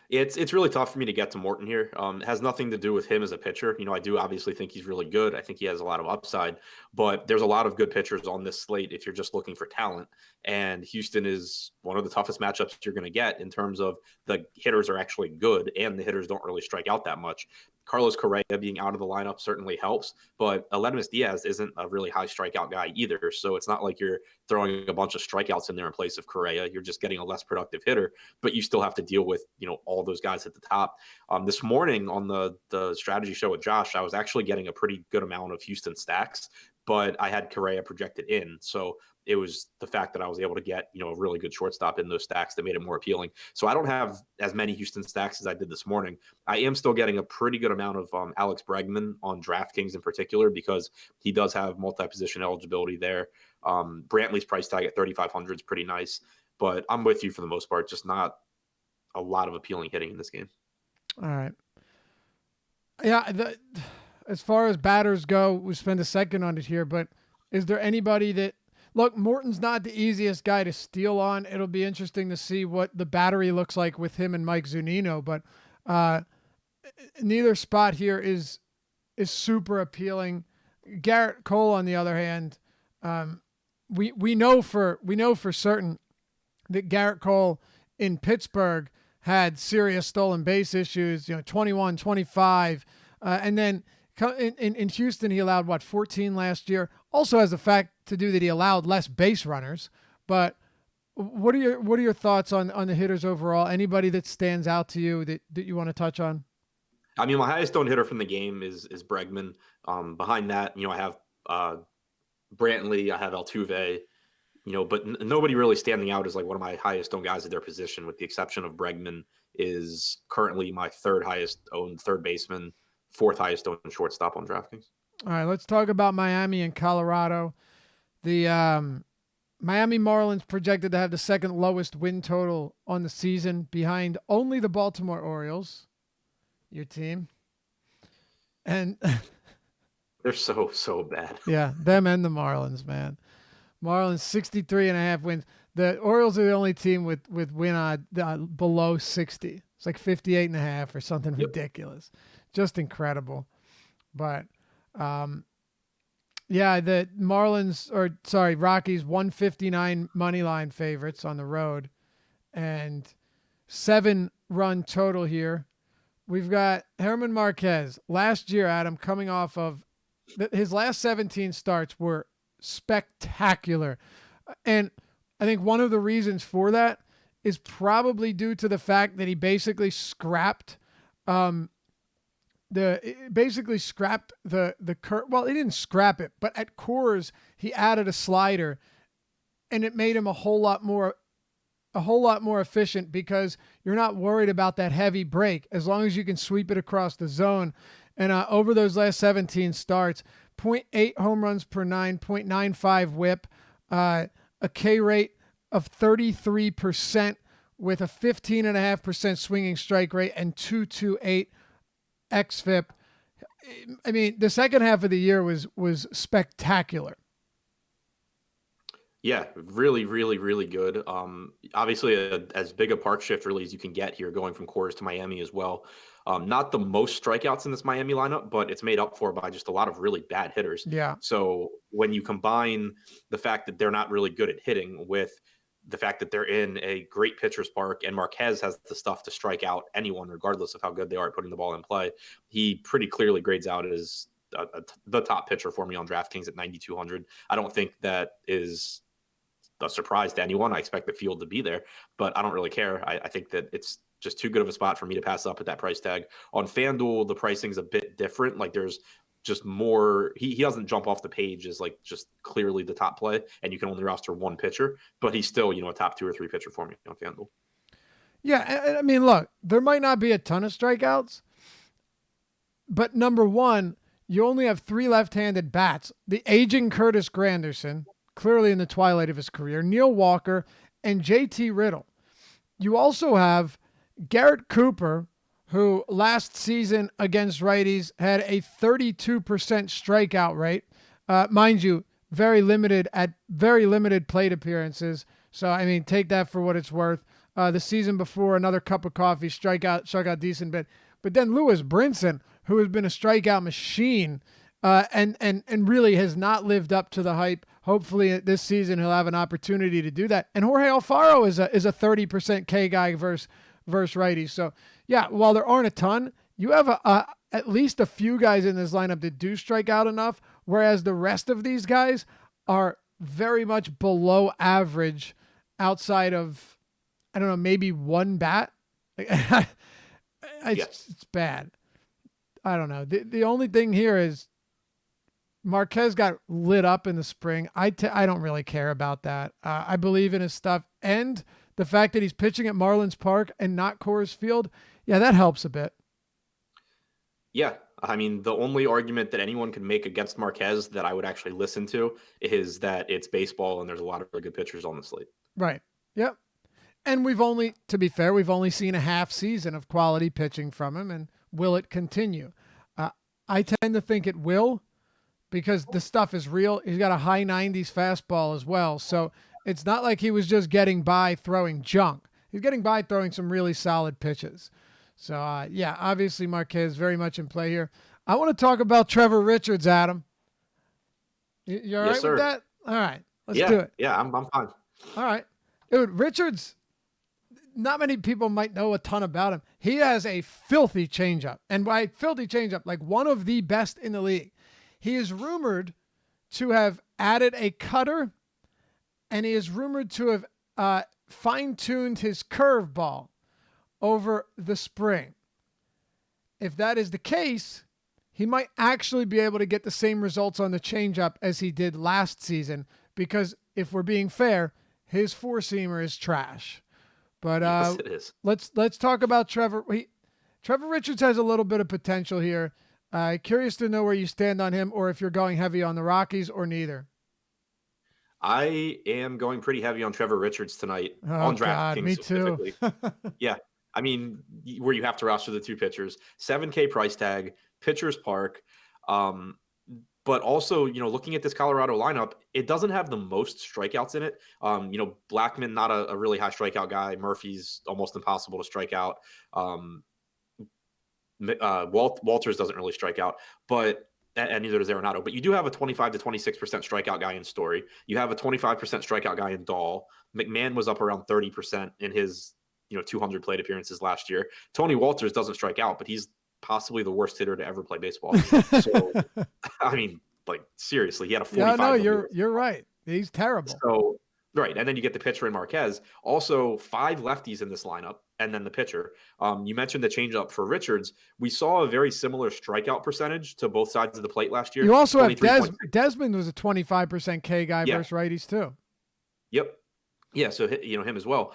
It's really tough for me to get to Morton here. It has nothing to do with him as a pitcher. I do obviously think he's really good. I think he has a lot of upside, but there's a lot of good pitchers on this slate if you're just looking for talent. And Houston is one of the toughest matchups you're going to get in terms of the hitters are actually good and the hitters don't really strike out that much. Carlos Correa being out of the lineup certainly helps, but Aledmys Diaz isn't a really high strikeout guy either. So it's not like you're throwing a bunch of strikeouts in there in place of Correa. You're just getting a less productive hitter, but you still have to deal with, all those guys at the top. This morning on the strategy show with Josh, I was actually getting a pretty good amount of Houston stacks, but I had Correa projected in. So it was the fact that I was able to get, a really good shortstop in those stacks that made it more appealing. So I don't have as many Houston stacks as I did this morning. I am still getting a pretty good amount of Alex Bregman on DraftKings in particular, because he does have multi-position eligibility there. Brantley's price tag at 3,500 is pretty nice, but I'm with you for the most part, just not a lot of appealing hitting in this game. All right. Yeah. As far as batters go, we spend a second on it here, but is there anybody that, look, Morton's not the easiest guy to steal on. It'll be interesting to see what the battery looks like with him and Mike Zunino, but neither spot here is super appealing. Garrett Cole, on the other hand, we know for certain that Garrett Cole in Pittsburgh had serious stolen base issues, 21, 25, and then in Houston, he allowed 14 last year. Also has the fact to do that he allowed less base runners. But what are your thoughts on the hitters overall? Anybody that stands out to you that you want to touch on? I mean, my highest owned hitter from the game is Bregman. Behind that, I have Brantley, I have Altuve, but nobody really standing out as like one of my highest owned guys at their position, with the exception of Bregman, is currently my third highest owned third baseman, fourth highest owned shortstop on DraftKings. All right, let's talk about Miami and Colorado. The Miami Marlins projected to have the second lowest win total on the season, behind only the Baltimore Orioles, your team. And they're so bad. Yeah, them and the Marlins, man. Marlins 63.5 wins. The Orioles are the only team with win odd below 60. It's like 58.5 or something ridiculous. Just incredible. But the Rockies 159 money line favorites on the road, and 7-run total here. We've got Herman Marquez last year, Adam, coming off of his last 17 starts were spectacular. And I think one of the reasons for that is probably due to the fact that he basically scrapped the curve. Well, he didn't scrap it, but at Coors he added a slider, and it made him a whole lot more efficient, because you're not worried about that heavy break as long as you can sweep it across the zone. And over those last 17 starts, 0.8 home runs per 9, 0.95 whip, a K rate of 33% with a 15.5% swinging strike rate and 2.28 xFIP. I mean, the second half of the year was spectacular. Yeah, really, really, really good. Obviously, as big a park shift really as you can get here, going from Coors to Miami as well. Not the most strikeouts in this Miami lineup, but it's made up for by just a lot of really bad hitters. Yeah. So when you combine the fact that they're not really good at hitting with the fact that they're in a great pitcher's park and Marquez has the stuff to strike out anyone, regardless of how good they are at putting the ball in play, he pretty clearly grades out as the top pitcher for me on DraftKings at 9,200. I don't think that is a surprise to anyone. I expect the field to be there, but I don't really care. I think that it's just too good of a spot for me to pass up at that price tag. On FanDuel, the pricing's a bit different. Like there's just more. He doesn't jump off the page as like just clearly the top play, and you can only roster one pitcher, but he's still a top 2 or 3 pitcher for me on FanDuel. Yeah, I mean, look, there might not be a ton of strikeouts, but number one, you only have 3 left-handed bats. The aging Curtis Granderson, clearly in the twilight of his career, Neil Walker, and JT Riddle. You also have Garrett Cooper, who last season against righties had a 32% strikeout rate. Mind you, very limited plate appearances. So, I mean, take that for what it's worth. The season before, another cup of coffee, struck out decent bit. But then Lewis Brinson, who has been a strikeout machine, and really has not lived up to the hype. Hopefully this season he'll have an opportunity to do that. And Jorge Alfaro is a 30% K guy versus righties. So yeah, while there aren't a ton, you have at least a few guys in this lineup that do strike out enough, whereas the rest of these guys are very much below average outside of, I don't know, maybe one bat. It's bad. I don't know. The only thing here is Marquez got lit up in the spring. I don't really care about that. I believe in his stuff. And the fact that he's pitching at Marlins Park and not Coors Field, yeah, that helps a bit. Yeah. I mean, the only argument that anyone can make against Marquez that I would actually listen to is that it's baseball and there's a lot of really good pitchers on the slate. Right. Yep. And to be fair, we've only seen a half season of quality pitching from him. And will it continue? I tend to think it will, because the stuff is real. He's got a high 90s fastball as well. So it's not like he was just getting by throwing junk. He's getting by throwing some really solid pitches. So, yeah, obviously Marquez very much in play here. I want to talk about Trevor Richards, Adam. You all right with that? All right, let's do it. Yeah, I'm fine. All right. Dude, Richards, not many people might know a ton about him. He has a filthy changeup. And by filthy changeup, like one of the best in the league. He is rumored to have added a cutter, and he is rumored to have fine-tuned his curveball over the spring. If that is the case, he might actually be able to get the same results on the changeup as he did last season, because if we're being fair, his four-seamer is trash. But yes, it is. Let's talk about Trevor. Trevor Richards has a little bit of potential here. Curious to know where you stand on him, or if you're going heavy on the Rockies, or neither. I am going pretty heavy on Trevor Richards tonight on DraftKings. Me too. Yeah. I mean, where you have to roster the 2 pitchers, 7K price tag, pitcher's park. But also, looking at this Colorado lineup, it doesn't have the most strikeouts in it. Blackman, not a really high strikeout guy. Murphy's almost impossible to strike out. Walters doesn't really strike out, and neither does Arenado. But you do have a 25 to 26% strikeout guy in Story. You have a 25% strikeout guy in Dahl. McMahon was up around 30% in his 200 plate appearances last year. Tony Walters doesn't strike out, but he's possibly the worst hitter to ever play baseball. So, I mean, like seriously, he had a 45. Yeah, no, you're right. He's terrible. So right, and then you get the pitcher in Marquez. Also, 5 lefties in this lineup, and then the pitcher. You mentioned the changeup for Richards. We saw a very similar strikeout percentage to both sides of the plate last year. You also have Desmond was a 25% K guy versus righties too. Yep. Yeah, so him as well.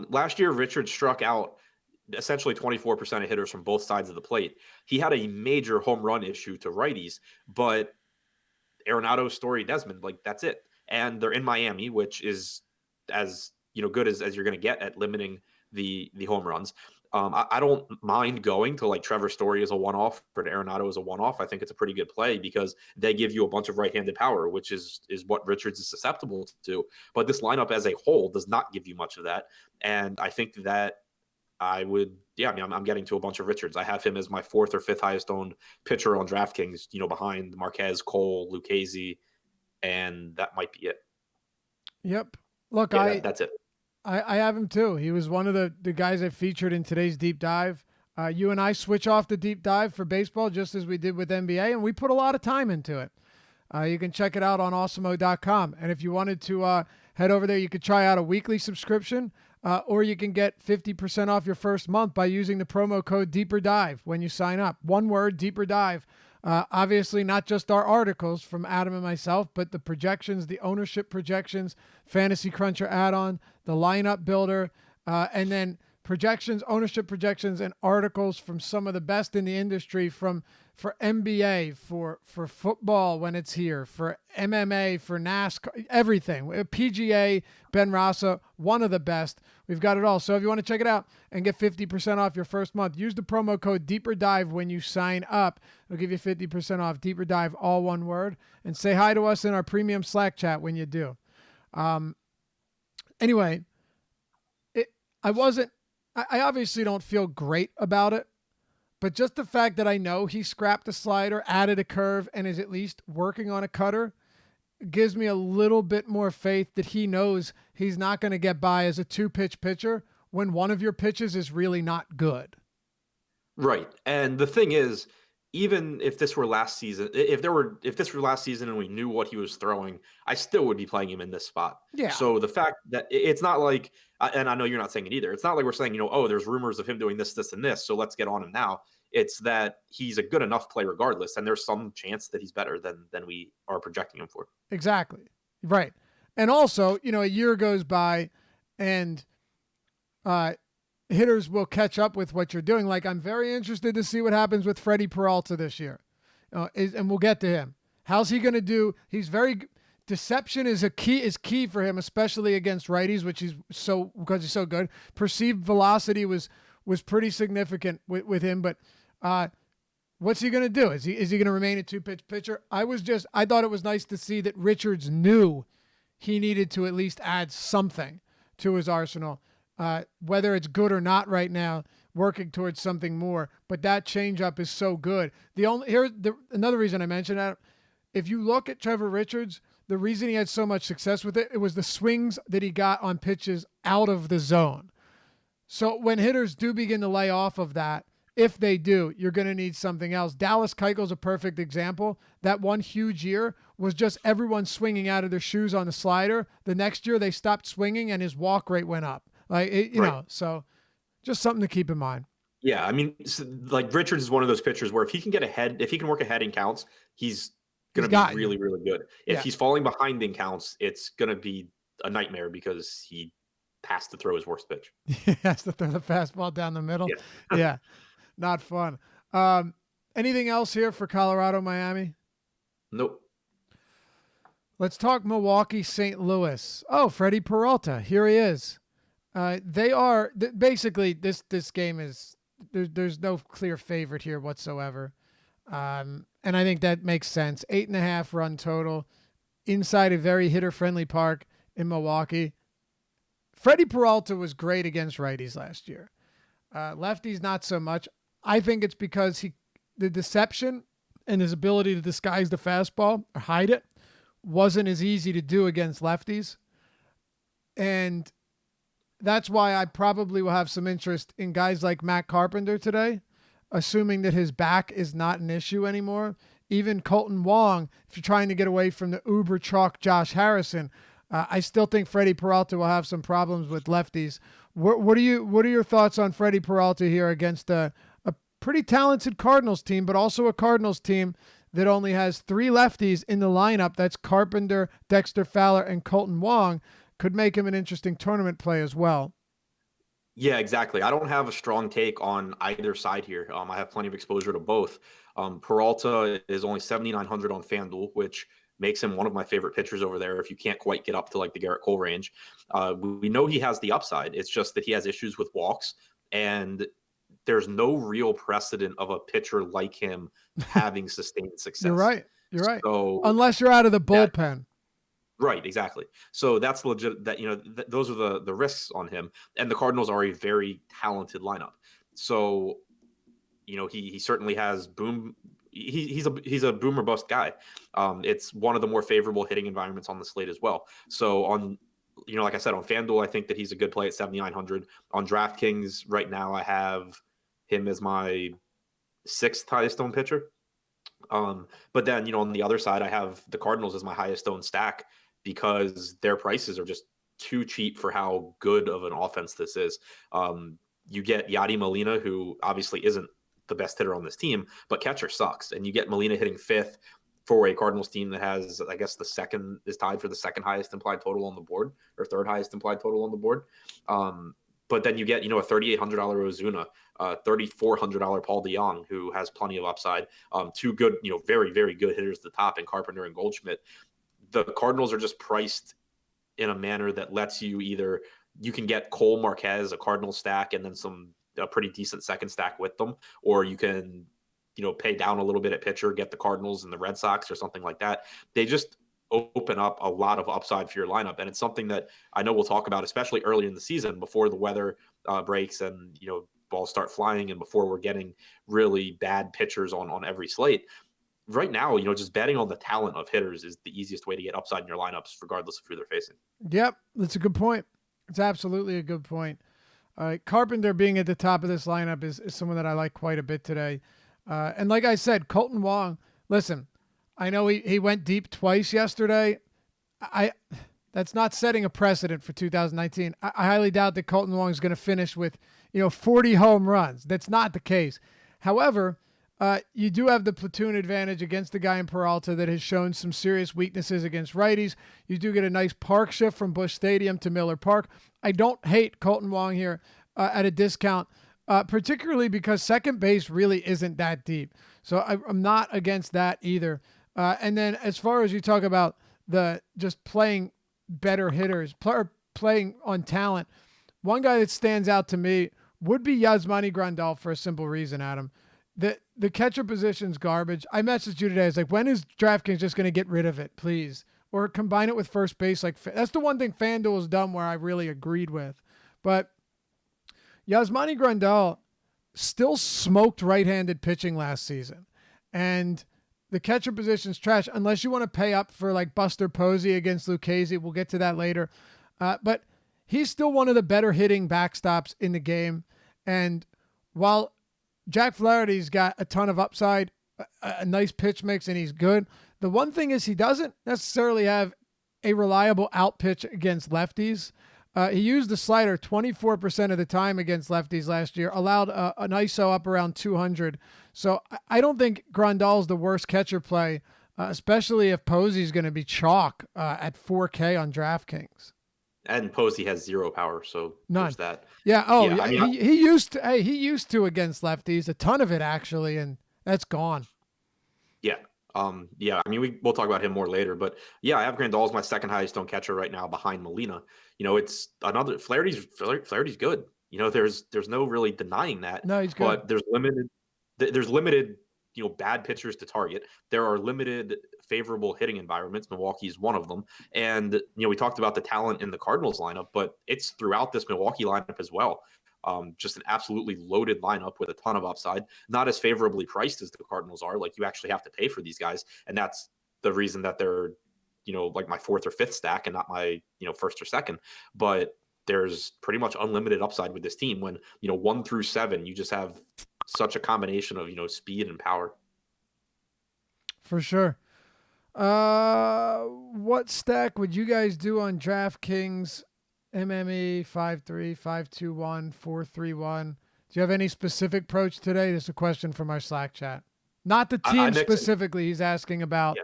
Last year, Richards struck out essentially 24% of hitters from both sides of the plate. He had a major home run issue to righties, but Arenado, Story, Desmond, like that's it. And they're in Miami, which is as good as you're going to get at limiting the home runs. I don't mind going to like Trevor Story as a one-off or to Arenado as a one-off. I think it's a pretty good play because they give you a bunch of right-handed power, which is what Richards is susceptible to. But this lineup as a whole does not give you much of that. And I think that I would, yeah, I mean, I'm getting to a bunch of Richards. I have him as my fourth or fifth highest owned pitcher on DraftKings, behind Marquez, Cole, Lucchesi, and that might be it. Yep. Look, Yeah, that's it. I have him too. He was one of the guys I featured in today's deep dive. You and I switch off the deep dive for baseball just as we did with NBA, and we put a lot of time into it. You can check it out on awesemo.com. And if you wanted to head over there, you could try out a weekly subscription, or you can get 50% off your first month by using the promo code Deeper Dive when you sign up. One word, Deeper Dive. Obviously, not just our articles from Adam and myself, but the projections, the ownership projections, Fantasy Cruncher add-on, the lineup builder, and then projections, ownership projections, and articles from some of the best in the industry for NBA, for football when it's here, for MMA, for NASCAR, everything. PGA, Ben Rasa, one of the best. We've got it all. So if you want to check it out and get 50% off your first month, use the promo code Deeper Dive when you sign up. It'll give you 50% off. Deeper Dive, all one word. And say hi to us in our premium Slack chat when you do. Anyway, I obviously don't feel great about it, but just the fact that I know he scrapped a slider, added a curve, and is at least working on a cutter gives me a little bit more faith that he knows he's not going to get by as a two-pitch pitcher when one of your pitches is really not good. Right. And the thing is, even if this were last season, if this were last season and we knew what he was throwing, I still would be playing him in this spot. Yeah. So the fact that it's not like, and I know you're not saying it either, it's not like we're saying, oh, there's rumors of him doing this, this, and this, so let's get on him now. It's that he's a good enough play regardless, and there's some chance that he's better than we are projecting him for. Exactly. Right. And also, a year goes by and hitters will catch up with what you're doing. Like, I'm very interested to see what happens with Freddie Peralta this year. And we'll get to him. How's he going to do? He's deception is key for him, especially against righties, which because he's so good. Perceived velocity was pretty significant with him, but what's he going to do? Is he going to remain a two-pitch pitcher? I thought it was nice to see that Richards knew he needed to at least add something to his arsenal. Whether it's good or not right now, working towards something more. But that changeup is so good. Another reason I mentioned that, if you look at Trevor Richards, the reason he had so much success with it was the swings that he got on pitches out of the zone. So when hitters do begin to lay off of that, if they do, you're going to need something else. Dallas Keuchel's a perfect example. That one huge year was just everyone swinging out of their shoes on the slider. The next year they stopped swinging and his walk rate went up. So just something to keep in mind. Yeah, I mean, like Richards is one of those pitchers where if he can work ahead in counts, he's going to be really, really good. If he's falling behind in counts, it's going to be a nightmare because he has to throw his worst pitch. He has to throw the fastball down the middle. Yeah. Not fun. Anything else here for Colorado, Miami? Nope. Let's talk Milwaukee, St. Louis. Oh, Freddie Peralta. Here he is. They are basically this game is there's no clear favorite here whatsoever. And I think that makes sense. 8.5 run total inside a very hitter friendly park in Milwaukee. Freddie Peralta was great against righties last year. Lefties, not so much. I think it's because the deception and his ability to disguise the fastball or hide it wasn't as easy to do against lefties. And that's why I probably will have some interest in guys like Matt Carpenter today, assuming that his back is not an issue anymore. Even Colton Wong, if you're trying to get away from the uber chalk Josh Harrison, I still think Freddie Peralta will have some problems with lefties. What are your thoughts on Freddie Peralta here against a pretty talented Cardinals team, but also a Cardinals team that only has 3 lefties in the lineup? That's Carpenter, Dexter Fowler, and Colton Wong. Could make him an interesting tournament play as well. Yeah, exactly. I don't have a strong take on either side here. I have plenty of exposure to both. Peralta is only 7,900 on FanDuel, which makes him one of my favorite pitchers over there if you can't quite get up to like the Garrett Cole range. We know he has the upside. It's just that he has issues with walks. And there's no real precedent of a pitcher like him having sustained You're success. right. You're right. So Unless you're out of the that bullpen. right, exactly. So that's legit. That those are the risks on him, and the Cardinals are a very talented lineup. So he certainly has boom. He's a boom or bust guy. It's one of the more favorable hitting environments on the slate as well. So on like I said, on FanDuel, I think that he's a good play at 7,900. On DraftKings right now, I have him as my sixth highest owned pitcher. But then, on the other side, I have the Cardinals as my highest owned stack because their prices are just too cheap for how good of an offense this is. You get Yadi Molina, who obviously isn't the best hitter on this team, but catcher sucks. And you get Molina hitting fifth for a Cardinals team that has, I guess, is tied for the second highest implied total on the board, or third highest implied total on the board. But then you get, a $3,800 Ozuna, $3,400 Paul DeJong, who has plenty of upside. Two good, very, very good hitters at the top in Carpenter and Goldschmidt. The Cardinals are just priced in a manner that lets you you can get Cole Marquez, a Cardinal stack, and then a pretty decent second stack with them, or you can, pay down a little bit at pitcher, get the Cardinals and the Red Sox or something like that. They just open up a lot of upside for your lineup. And it's something that I know we'll talk about, especially early in the season before the weather breaks and, balls start flying and before we're getting really bad pitchers on every slate. Right now, just betting on the talent of hitters is the easiest way to get upside in your lineups, regardless of who they're facing. Yep. That's a good point. It's absolutely a good point. Carpenter being at the top of this lineup is someone that I like quite a bit today. And like I said, Colton Wong, listen, I know he went deep twice yesterday. That's not setting a precedent for 2019. I highly doubt that Colton Wong is going to finish with, 40 home runs. That's not the case. However, you do have the platoon advantage against the guy in Peralta that has shown some serious weaknesses against righties. You do get a nice park shift from Busch Stadium to Miller Park. I don't hate Colton Wong here at a discount, particularly because second base really isn't that deep. So I'm not against that either. And then as far as you talk about just playing better hitters, playing on talent, one guy that stands out to me would be Yasmani Grandal for a simple reason, Adam. The catcher position's garbage. I messaged you today. I was like, when is DraftKings just going to get rid of it, please? Or combine it with first base. That's the one thing FanDuel has done where I really agreed with. But Yasmani Grandal still smoked right-handed pitching last season. And the catcher position's trash unless you want to pay up for like Buster Posey against Lucchesi. We'll get to that later. But he's still one of the better hitting backstops in the game. And while Jack Flaherty's got a ton of upside, a nice pitch mix, and he's good, the one thing is he doesn't necessarily have a reliable out pitch against lefties. He used the slider 24% of the time against lefties last year, allowed an ISO up around 200. So I don't think Grandal's the worst catcher play, especially if Posey's going to be chalk at 4K on DraftKings. And Posey has zero power, so None. There's that. Yeah. Oh, yeah. I mean, he used to. Hey, he used to against lefties, a ton of it actually, and that's gone. Yeah. Yeah. I mean, we'll talk about him more later, but yeah, I have Grandal as my second highest owned catcher right now, behind Molina. It's another Flaherty's good. There's no really denying that. No, he's good. But there's limited bad pitchers to target. There are limited favorable hitting environments. Milwaukee is one of them. And, we talked about the talent in the Cardinals lineup, but it's throughout this Milwaukee lineup as well. Just an absolutely loaded lineup with a ton of upside, not as favorably priced as the Cardinals are. Like, you actually have to pay for these guys. And that's the reason that they're, like my fourth or fifth stack and not my, first or second. But there's pretty much unlimited upside with this team when, 1 through 7, you just have such a combination of, speed and power. For sure. What stack would you guys do on DraftKings? MME 5-3, 5-2-1, 4-3-1. Do you have any specific approach today? This is a question from our Slack chat. Not the team specifically. He's asking about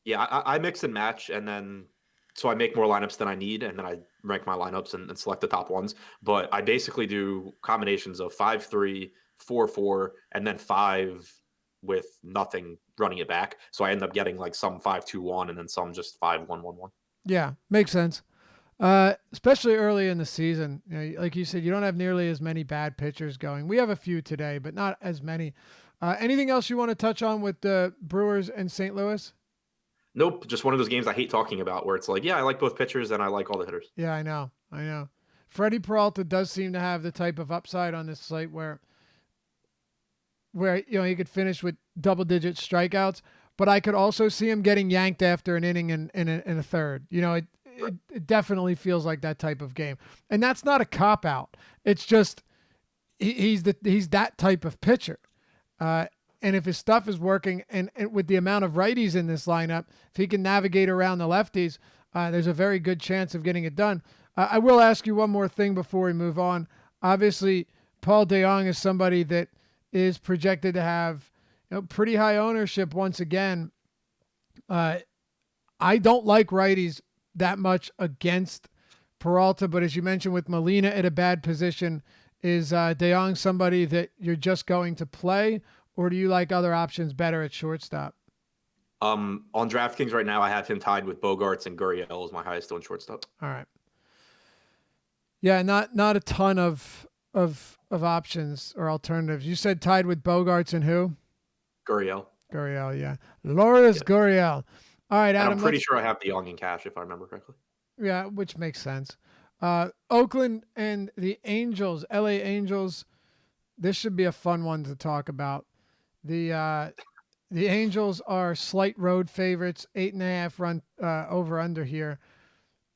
Yeah, I mix and match, and then so I make more lineups than I need, and then I rank my lineups and select the top ones. But I basically do combinations of 5-3, 4-4, and then 5 with nothing running it back. So I end up getting like some 5-2-1 and then some just 5-1-1-1. Yeah, makes sense. Especially early in the season. Like you said, you don't have nearly as many bad pitchers going. We have a few today, but not as many. Anything else you want to touch on with the Brewers and St. Louis? Nope, just one of those games I hate talking about where it's like, yeah, I like both pitchers and I like all the hitters. Yeah, I know. Freddie Peralta does seem to have the type of upside on this slate where he could finish with double-digit strikeouts, but I could also see him getting yanked after an inning in a third. It definitely feels like that type of game, and that's not a cop out. It's just he's that type of pitcher, and if his stuff is working, and with the amount of righties in this lineup, if he can navigate around the lefties, there's a very good chance of getting it done. I will ask you one more thing before we move on. Obviously, Paul DeJong is somebody that is projected to have pretty high ownership once again. I don't like righties that much against Peralta, but as you mentioned with Molina at a bad position, is DeJong somebody that you're just going to play, or do you like other options better at shortstop? On DraftKings right now, I have him tied with Bogarts, and Gurriel is my highest owned shortstop. All right. Yeah, not a ton of options or alternatives. You said tied with Bogarts and who? Gurriel. Yeah. Lourdes Gurriel. All right, Adam. And I'm pretty sure I have DeJong in cash, if I remember correctly. Yeah, which makes sense. Oakland and the Angels, LA Angels. This should be a fun one to talk about. The Angels are slight road favorites, 8.5 run over under here.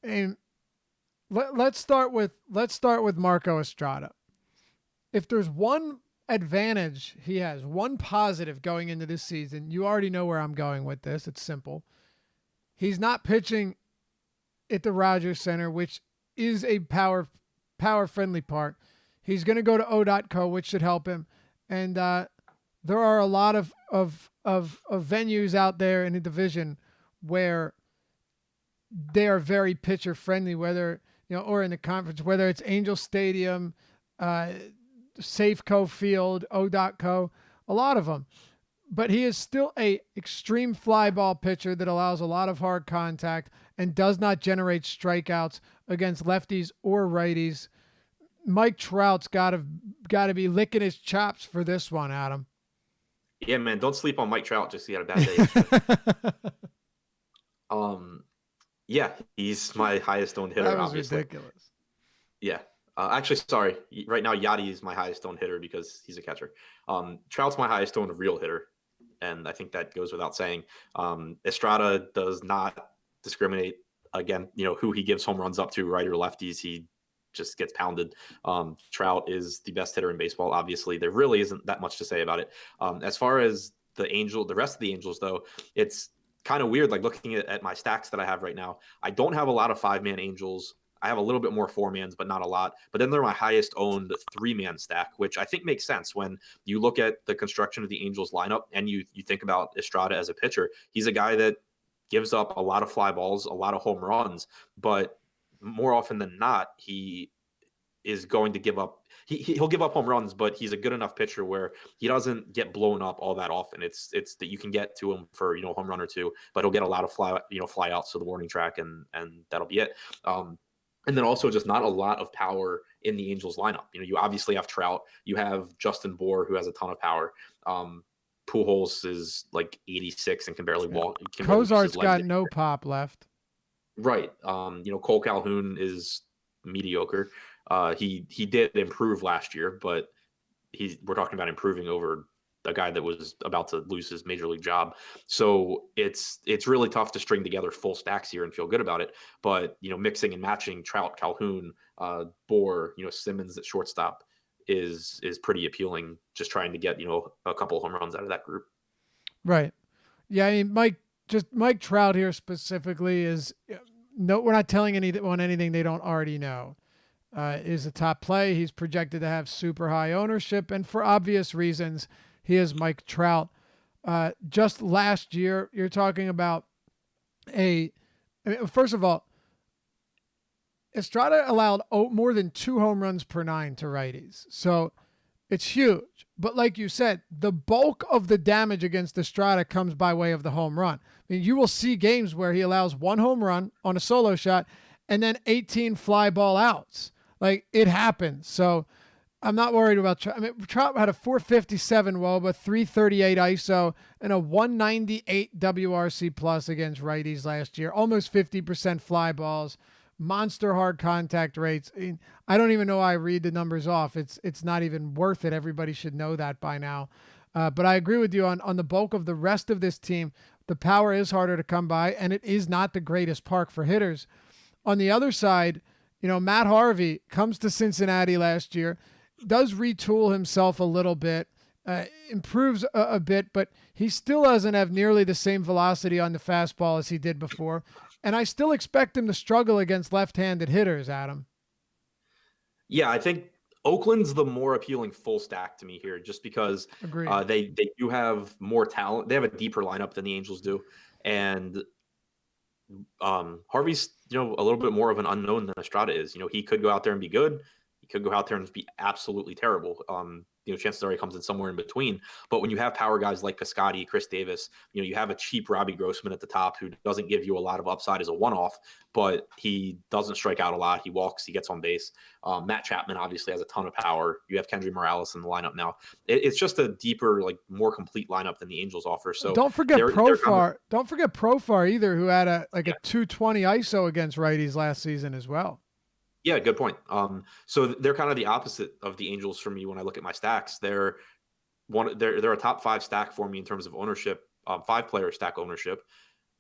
And let's start with Marco Estrada. If there's one advantage he has, one positive going into this season, you already know where I'm going with this. It's simple. He's not pitching at the Rogers Center, which is a power friendly park. He's going to go to O.co, which should help him. And there are a lot of venues out there in the division where they are very pitcher friendly, whether or in the conference, whether it's Angel Stadium, Safeco Field, O.co, a lot of them. But he is still a extreme fly ball pitcher that allows a lot of hard contact and does not generate strikeouts against lefties or righties. Mike Trout's got to be licking his chops for this one, Adam. Yeah, man, don't sleep on Mike Trout just 'cause he had a bad day. Yeah, he's my highest owned hitter. That was obviously ridiculous. Yeah. Actually, sorry. Right now, Yachty is my highest owned hitter because he's a catcher. Trout's my highest owned real hitter, and I think that goes without saying. Estrada does not discriminate again. Who he gives home runs up to, right or lefties. He just gets pounded. Trout is the best hitter in baseball. Obviously, there really isn't that much to say about it. As far as the rest of the Angels, though, it's kind of weird. Like looking at my stacks that I have right now, I don't have a lot of 5-man Angels. I have a little bit more 4-mans, but not a lot. But then they're my highest owned 3-man stack, which I think makes sense when you look at the construction of the Angels lineup and you think about Estrada as a pitcher. He's a guy that gives up a lot of fly balls, a lot of home runs, but more often than not, he is going to give up. He'll give up home runs, but he's a good enough pitcher where he doesn't get blown up all that often. It's that you can get to him for a home run or two, but he'll get a lot of fly outs to the warning track, and that'll be it. And then also just not a lot of power in the Angels lineup. You obviously have Trout, you have Justin Bour, who has a ton of power. Pujols is like 86 and can barely walk. Cozart's got no pop left. Right. Cole Calhoun is mediocre. He did improve last year, but we're talking about improving over a guy that was about to lose his major league job. So it's really tough to string together full stacks here and feel good about it. But, mixing and matching Trout, Calhoun, Bour, Simmons at shortstop is pretty appealing. Just trying to get, a couple home runs out of that group. Right. Yeah. I mean, Mike Trout here specifically is we're not telling anyone anything they don't already know. Is a top play. He's projected to have super high ownership, and for obvious reasons, he is Mike Trout. Just last year, you're talking about first of all, Estrada allowed more than 2 home runs per 9 to righties. So it's huge. But like you said, the bulk of the damage against Estrada comes by way of the home run. I mean, you will see games where he allows 1 home run on a solo shot and then 18 fly ball outs. Like, it happens. So I'm not worried about Trout. I mean, Trout had a 457 WOBA, 338 ISO, and a 198 WRC plus against righties last year. Almost 50% fly balls, monster hard contact rates. I don't even know why I read the numbers off. It's not even worth it. Everybody should know that by now. But I agree with you on the bulk of the rest of this team. The power is harder to come by, and it is not the greatest park for hitters. On the other side, Matt Harvey comes to Cincinnati last year, does retool himself a little bit, improves a bit, but he still doesn't have nearly the same velocity on the fastball as he did before. And I still expect him to struggle against left-handed hitters, Adam. Yeah, I think Oakland's the more appealing full stack to me here, just because they do have more talent. They have a deeper lineup than the Angels do. And Harvey's, a little bit more of an unknown than Estrada is. He could go out there and be good. He could go out there and be absolutely terrible. Chances are he comes in somewhere in between. But when you have power guys like Piscotty, Chris Davis, you have a cheap Robbie Grossman at the top who doesn't give you a lot of upside as a one-off, but he doesn't strike out a lot. He walks, he gets on base. Matt Chapman obviously has a ton of power. You have Kendry Morales in the lineup now. It's just a deeper, more complete lineup than the Angels offer. So don't forget Profar. Don't forget Profar either, who had a 220 ISO against righties last season as well. Yeah, good point. So they're kind of the opposite of the Angels for me when I look at my stacks. They're a top 5 stack for me in terms of ownership, 5-player stack ownership.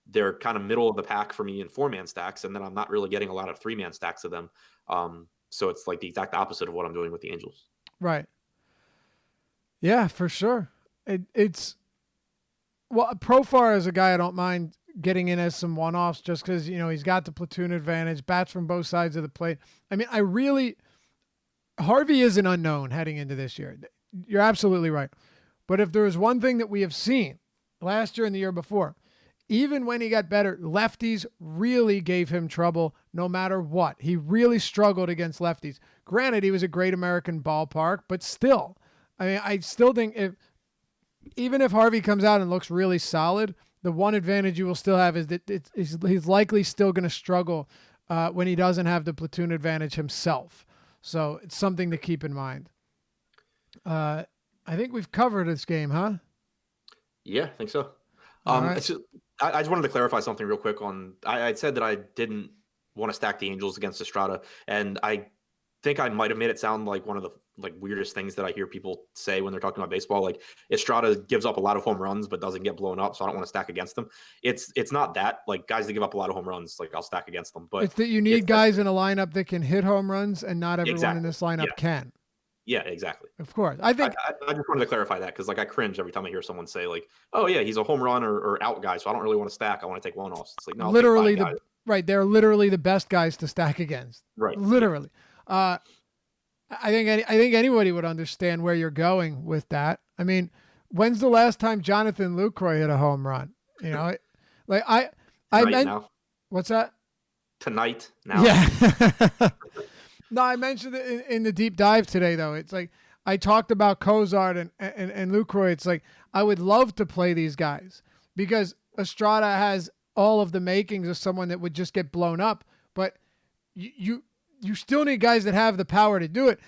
They're kind of middle of the pack for me in 4-man stacks, and then I'm not really getting a lot of 3-man stacks of them. So it's like the exact opposite of what I'm doing with the Angels. Right. Yeah, for sure. Profar is a guy I don't mind getting in as some one-offs just because, he's got the platoon advantage, bats from both sides of the plate. I mean, Harvey is an unknown heading into this year. You're absolutely right. But if there was one thing that we have seen last year and the year before, even when he got better, lefties really gave him trouble no matter what. He really struggled against lefties. Granted, he was a great American ballpark, but still, I mean, I still think even if Harvey comes out and looks really solid, the one advantage you will still have is that he's likely still going to struggle when he doesn't have the platoon advantage himself. So it's something to keep in mind. I think we've covered this game, huh? Yeah, I think so. Right. I just wanted to clarify something real quick I said that I didn't want to stack the Angels against Estrada, and I think I might have made it sound like one of the weirdest things that I hear people say when they're talking about baseball. Like, Estrada gives up a lot of home runs but doesn't get blown up, so I don't want to stack against them. It's not that. Like, guys that give up a lot of home runs, I'll stack against them. But it's that you need guys in a lineup that can hit home runs, and not everyone in this lineup can. Yeah, exactly. Of course. I think I just wanted to clarify that because I cringe every time I hear someone say oh yeah, he's a home run or out guy, so I don't really want to stack. I want to take one-offs. It's no, literally they're literally the best guys to stack against. Right. Literally. Yeah. I think anybody would understand where you're going with that. I mean, when's the last time Jonathan Lucroy hit a home run? I meant now. What's that? Tonight now. Yeah. No, I mentioned it in the deep dive today, though. It's I talked about Cozart and Lucroy. It's I would love to play these guys because Estrada has all of the makings of someone that would just get blown up, but you still need guys that have the power to do it.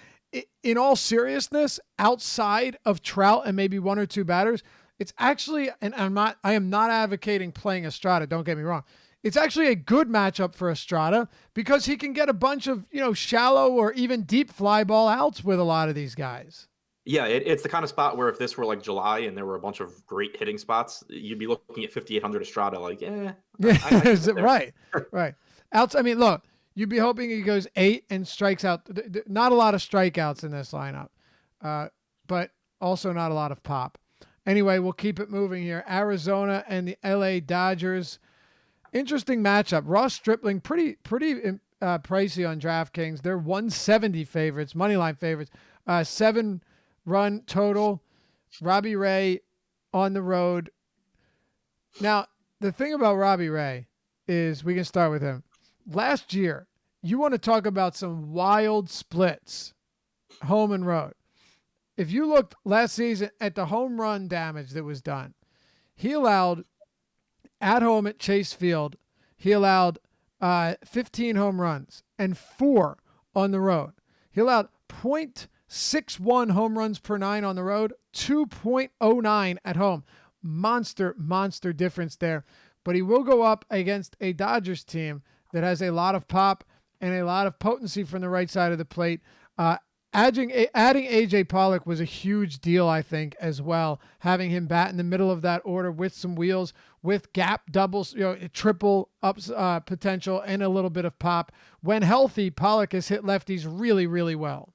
In all seriousness, outside of Trout and maybe one or two batters, it's actually, and I am not advocating playing Estrada, don't get me wrong. It's actually a good matchup for Estrada because he can get a bunch of, shallow or even deep fly ball outs with a lot of these guys. Yeah, it's the kind of spot where if this were July and there were a bunch of great hitting spots, you'd be looking at 5,800 Estrada Right. Outs. I mean, look, you'd be hoping he goes 8 and strikes out. Not a lot of strikeouts in this lineup, but also not a lot of pop. Anyway, we'll keep it moving here. Arizona and the LA Dodgers. Interesting matchup. Ross Stripling, pretty pricey on DraftKings. They're 170 favorites, moneyline favorites. 7-run total. Robbie Ray on the road. Now, the thing about Robbie Ray is we can start with him. Last year, you want to talk about some wild splits, home and road. If you looked last season at the home run damage that was done, he allowed at home at Chase Field, he allowed 15 home runs and 4 on the road. He allowed .61 home runs per 9 on the road, 2.09 at home. Monster difference there. But he will go up against a Dodgers team that has a lot of pop and a lot of potency from the right side of the plate. Adding A.J. Pollock was a huge deal, I think, as well. Having him bat in the middle of that order with some wheels, with gap doubles, triple ups potential, and a little bit of pop. When healthy, Pollock has hit lefties really, really well.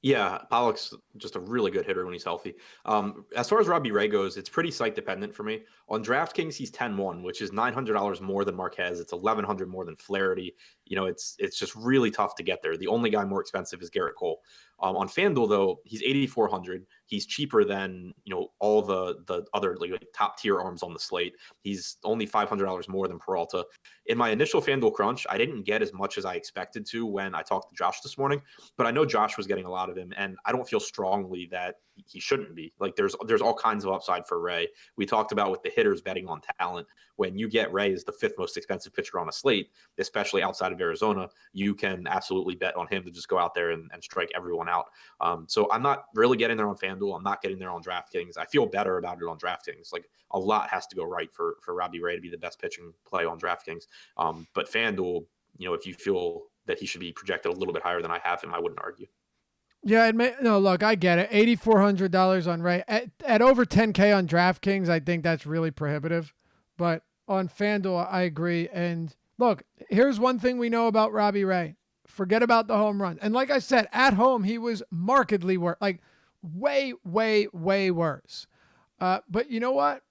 Yeah, Pollock's just a really good hitter when he's healthy. As far as Robbie Ray goes, it's pretty site dependent for me. On DraftKings, he's 10-1, which is $900 more than Marquez. It's $1,100 more than Flaherty. It's just really tough to get there. The only guy more expensive is Garrett Cole. On FanDuel, though, he's 8,400. He's cheaper than all the other like top tier arms on the slate. He's only $500 more than Peralta. In my initial FanDuel crunch, I didn't get as much as I expected to when I talked to Josh this morning, but I know Josh was getting a lot of him, and I don't feel strongly that he shouldn't be. Like there's all kinds of upside for Ray. We talked about with the hitters betting on talent. When you get Ray as the 5th most expensive pitcher on a slate, especially outside of Arizona, you can absolutely bet on him to just go out there and strike everyone out. So I'm not really getting there on FanDuel. I'm not getting there on DraftKings. I feel better about it on DraftKings. Like a lot has to go right for Robbie Ray to be the best pitching play on DraftKings. But FanDuel, if you feel that he should be projected a little bit higher than I have him, I wouldn't argue. Yeah, look, I get it. $8,400 on Ray. At over 10K on DraftKings, I think that's really prohibitive. But on FanDuel, I agree. And look, here's one thing we know about Robbie Ray. Forget about the home run. And like I said, at home, he was markedly worse. Like, way worse. But you know what?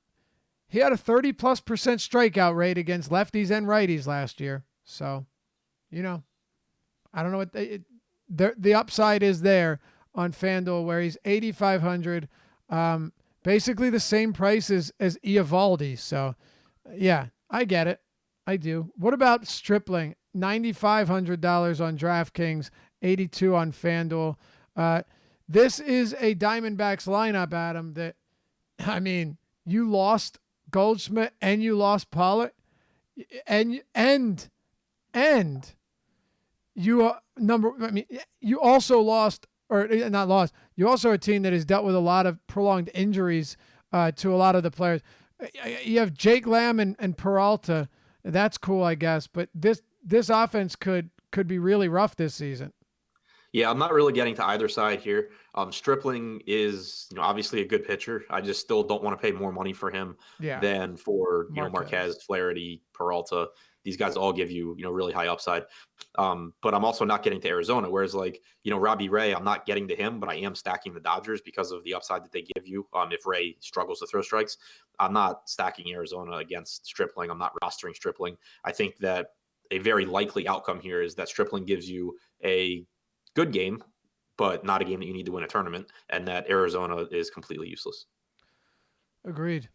He had a 30+% strikeout rate against lefties and righties last year. So, I don't know what the upside is there on FanDuel, where he's 8,500, basically the same price as Eovaldi. So, yeah, I get it. I do. What about Stripling? $9,500 on DraftKings, 82 on FanDuel. This is a Diamondbacks lineup, Adam, that, you lost Goldschmidt and you lost Pollock, and you you also lost, or not lost. You also are a team that has dealt with a lot of prolonged injuries to a lot of the players. You have Jake Lamb and Peralta. That's cool, I guess. But this offense could be really rough this season. Yeah, I'm not really getting to either side here. Stripling is, obviously a good pitcher. I just still don't want to pay more money for him than for, Marquez, Flaherty, Peralta. These guys all give you, really high upside. But I'm also not getting to Arizona. Whereas Robbie Ray, I'm not getting to him, but I am stacking the Dodgers because of the upside that they give you. If Ray struggles to throw strikes, I'm not stacking Arizona against Stripling. I'm not rostering Stripling. I think that a very likely outcome here is that Stripling gives you a good game, but not a game that you need to win a tournament, and that Arizona is completely useless. Agreed.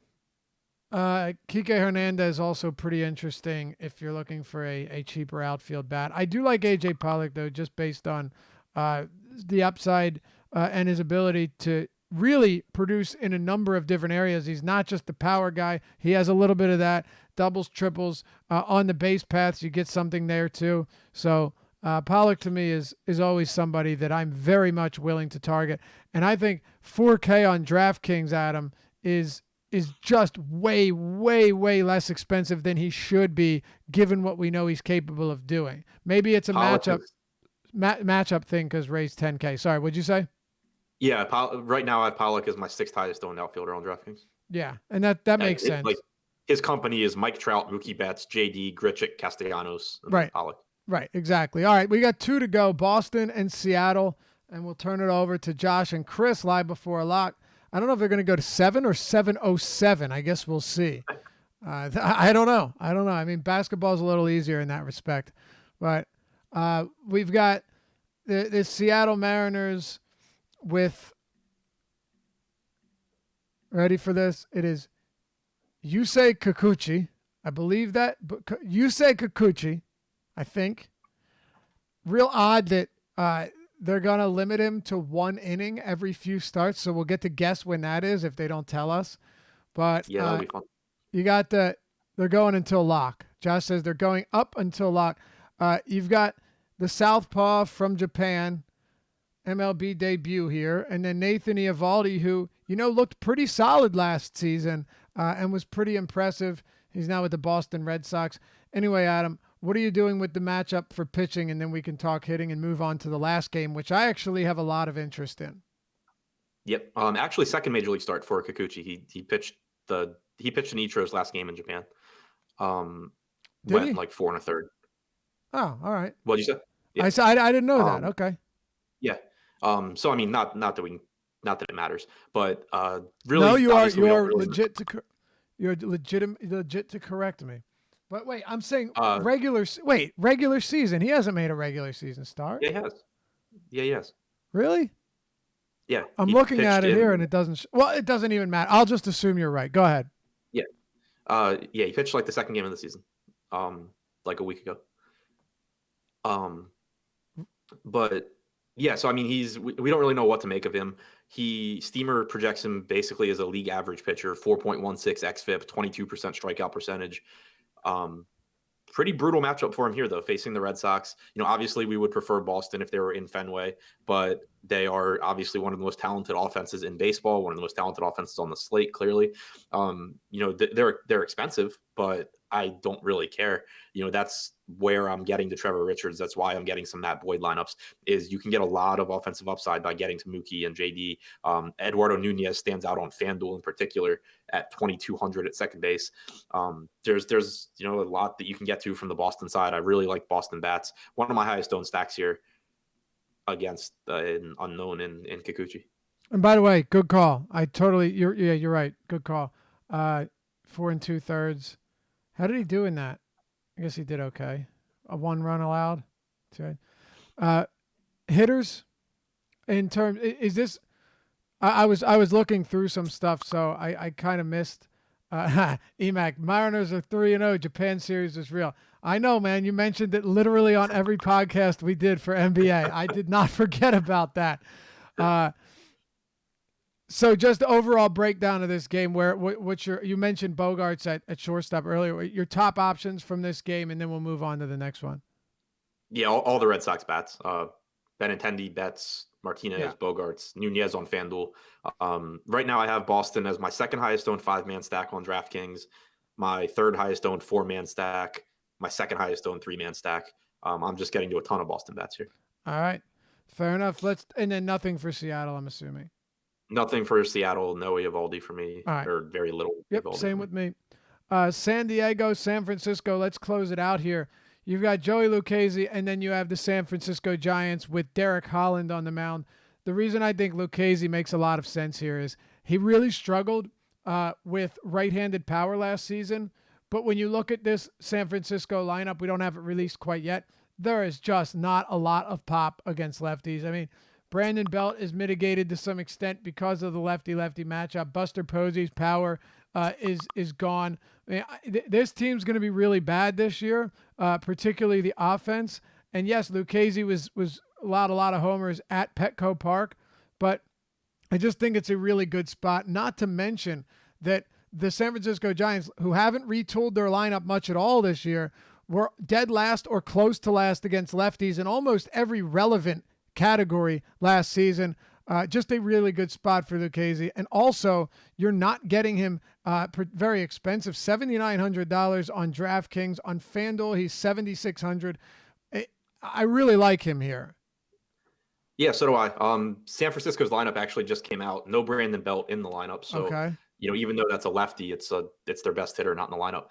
Kike Hernandez also pretty interesting if you're looking for a cheaper outfield bat. I do like AJ Pollock, though, just based on the upside and his ability to really produce in a number of different areas. He's not just the power guy. He has a little bit of that, doubles, triples on the base paths. You get something there too. So Pollock to me is always somebody that I'm very much willing to target. And I think 4K on DraftKings, Adam, is just way less expensive than he should be, given what we know he's capable of doing. Maybe it's a matchup thing because Ray's 10K. Sorry, what'd you say? Yeah, right now I have Pollock as my 6th highest owned outfielder on DraftKings. Yeah, and that makes sense. Like his company is Mike Trout, Mookie Betts, JD, Grichuk, Castellanos, and right. Pollock. Right, exactly. All right, we got 2 to go, Boston and Seattle, and we'll turn it over to Josh and Chris live before a lock. I don't know if they're going to go to 7 or 707. I guess we'll see. I don't know. I mean, basketball's a little easier in that respect. But we've got the Seattle Mariners with, ready for this? It is Yusei Kikuchi. I believe that. Yusei Kikuchi, I think. Real odd that they're going to limit him to 1 inning every few starts, so we'll get to guess when that is if they don't tell us. But yeah, that'll be fun. You got they're going until lock. Josh says they're going up until lock. You've got the Southpaw from Japan, MLB debut here, and then Nathan Eovaldi, who looked pretty solid last season and was pretty impressive. He's now with the Boston Red Sox. Anyway, Adam, what are you doing with the matchup for pitching, and then we can talk hitting and move on to the last game, which I actually have a lot of interest in. Yep. Actually, second major league start for Kikuchi. He pitched an Ichiro's last game in Japan. Went like 4 1/3. Oh, all right. What did you say? Yeah. I didn't know that. Okay. Yeah. So I mean, not that it matters, but really, no, you are legit to correct me. But wait, I'm saying regular season. He hasn't made a regular season start. Yeah, he has. Yeah, he has. Really? Yeah. I'm looking at it here, and it doesn't. It doesn't even matter. I'll just assume you're right. Go ahead. Yeah. Yeah, he pitched like the second game of the season, like a week ago. But yeah, so I mean, we don't really know what to make of him. Steamer projects him basically as a league average pitcher, 4.16 xFIP, 22% strikeout percentage. Pretty brutal matchup for him here, though, facing the Red Sox. Obviously we would prefer Boston if they were in Fenway, but they are obviously one of the most talented offenses in baseball, one of the most talented offenses on the slate, clearly. They're expensive, but I don't really care. That's where I'm getting to Trevor Richards. That's why I'm getting some Matt Boyd lineups, is you can get a lot of offensive upside by getting to Mookie and JD. Eduardo Nunez stands out on FanDuel in particular at 2,200 at second base. There's a lot that you can get to from the Boston side. I really like Boston bats. One of my highest owned stacks here against an unknown in Kikuchi. And by the way, good call. You're right. Good call. 4 2/3. How did he do in that? I guess he did okay. A 1 run allowed. Hitters, in terms, is this? I was looking through some stuff, so I kind of missed. EMAC Mariners are 3-0. Japan series is real. I know, man. You mentioned it literally on every podcast we did for NBA. I did not forget about that. So just the overall breakdown of this game, you mentioned Bogarts at shortstop earlier. Your top options from this game, and then we'll move on to the next one. Yeah, all the Red Sox bats. Benintendi, Betts, Martinez, Bogarts, Nunez on FanDuel. Right now I have Boston as my second highest owned 5-man stack on DraftKings, my third highest owned 4-man stack, my second highest owned 3-man stack. I'm just getting to a ton of Boston bats here. All right. Fair enough. And then nothing for Seattle, I'm assuming. Nothing for Seattle. No Eovaldi for me, right. Or very little. Yep, Eovaldi same with me. San Diego, San Francisco. Let's close it out here. You've got Joey Lucchesi, and then you have the San Francisco Giants with Derek Holland on the mound. The reason I think Lucchesi makes a lot of sense here is he really struggled with right-handed power last season. But when you look at this San Francisco lineup, we don't have it released quite yet. There is just not a lot of pop against lefties. I mean, Brandon Belt is mitigated to some extent because of the lefty-lefty matchup. Buster Posey's power is gone. I mean, this team's going to be really bad this year, particularly the offense. And yes, Lucchesi was allowed a lot of homers at Petco Park, but I just think it's a really good spot. Not to mention that the San Francisco Giants, who haven't retooled their lineup much at all this year, were dead last or close to last against lefties in almost every relevant category last season. Just a really good spot for Lucchesi. And also, you're not getting him very expensive, $7,900 on DraftKings. On FanDuel, he's $7,600. I really like him here. Yeah, so do I. San Francisco's lineup actually just came out. No Brandon Belt in the lineup. So, okay. Even though that's a lefty, it's their best hitter, not in the lineup.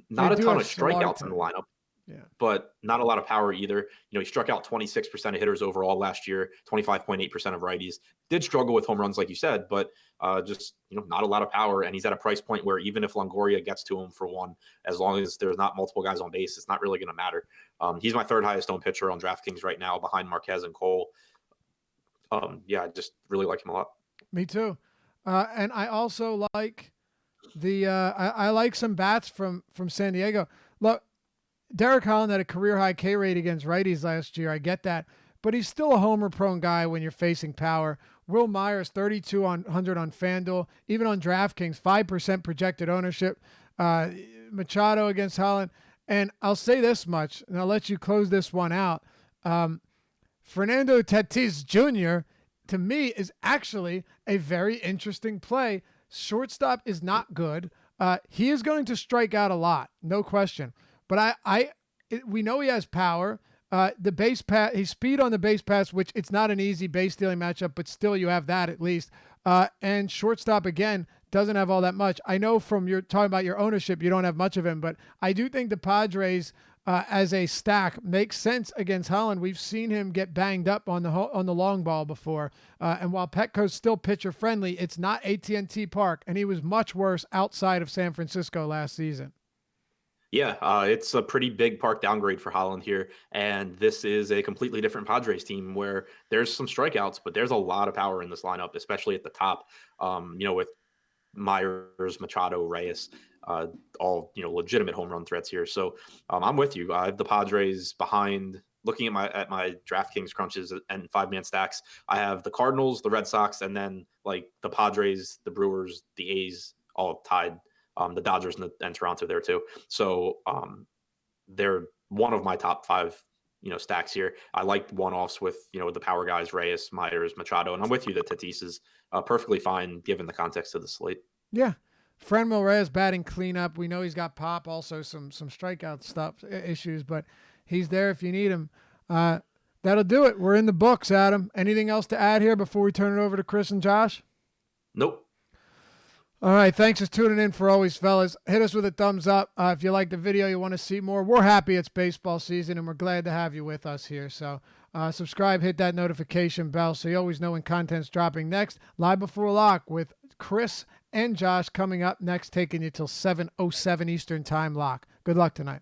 Not a ton of strikeouts in the lineup. Yeah. But not a lot of power either. He struck out 26% of hitters overall last year, 25.8% of righties. Did struggle with home runs, like you said, but just not a lot of power. And he's at a price point where even if Longoria gets to him for one, as long as there's not multiple guys on base, it's not really going to matter. He's my third highest owned pitcher on DraftKings right now, behind Marquez and Cole. I just really like him a lot. Me too. And I also like I like some bats from San Diego. Look, Derek Holland had a career-high K rate against righties last year. I get that. But he's still a homer-prone guy when you're facing power. Will Myers, 3,200 on FanDuel. Even on DraftKings, 5% projected ownership. Machado against Holland. And I'll say this much, and I'll let you close this one out. Fernando Tatis Jr., to me, is actually a very interesting play. Shortstop is not good. He is going to strike out a lot, no question. But we know he has power. The base pass, his speed on the base pass, which it's not an easy base stealing matchup, but still you have that at least. And shortstop, again, doesn't have all that much. I know from your talking about your ownership, you don't have much of him, but I do think the Padres as a stack makes sense against Holland. We've seen him get banged up on the long ball before. And while Petco's still pitcher friendly, it's not AT&T Park, and he was much worse outside of San Francisco last season. Yeah, it's a pretty big park downgrade for Holland here. And this is a completely different Padres team where there's some strikeouts, but there's a lot of power in this lineup, especially at the top, with Myers, Machado, Reyes, all, legitimate home run threats here. So I'm with you. I have the Padres behind. Looking at my DraftKings crunches and 5-man stacks, I have the Cardinals, the Red Sox, and then like the Padres, the Brewers, the A's all tied. The Dodgers and Toronto there too. So they're one of my top 5, stacks here. I like one-offs with, the power guys, Reyes, Myers, Machado, and I'm with you that Tatis is perfectly fine given the context of the slate. Yeah. Franmil Reyes batting cleanup. We know he's got pop, also some strikeout stuff issues, but he's there if you need him. That'll do it. We're in the books, Adam. Anything else to add here before we turn it over to Chris and Josh? Nope. All right, thanks for tuning in for always, fellas. Hit us with a thumbs up if you like the video, you want to see more. We're happy it's baseball season, and we're glad to have you with us here. So subscribe, hit that notification bell so you always know when content's dropping next. Live Before Lock with Chris and Josh coming up next, taking you till 7:07 Eastern Time lock. Good luck tonight.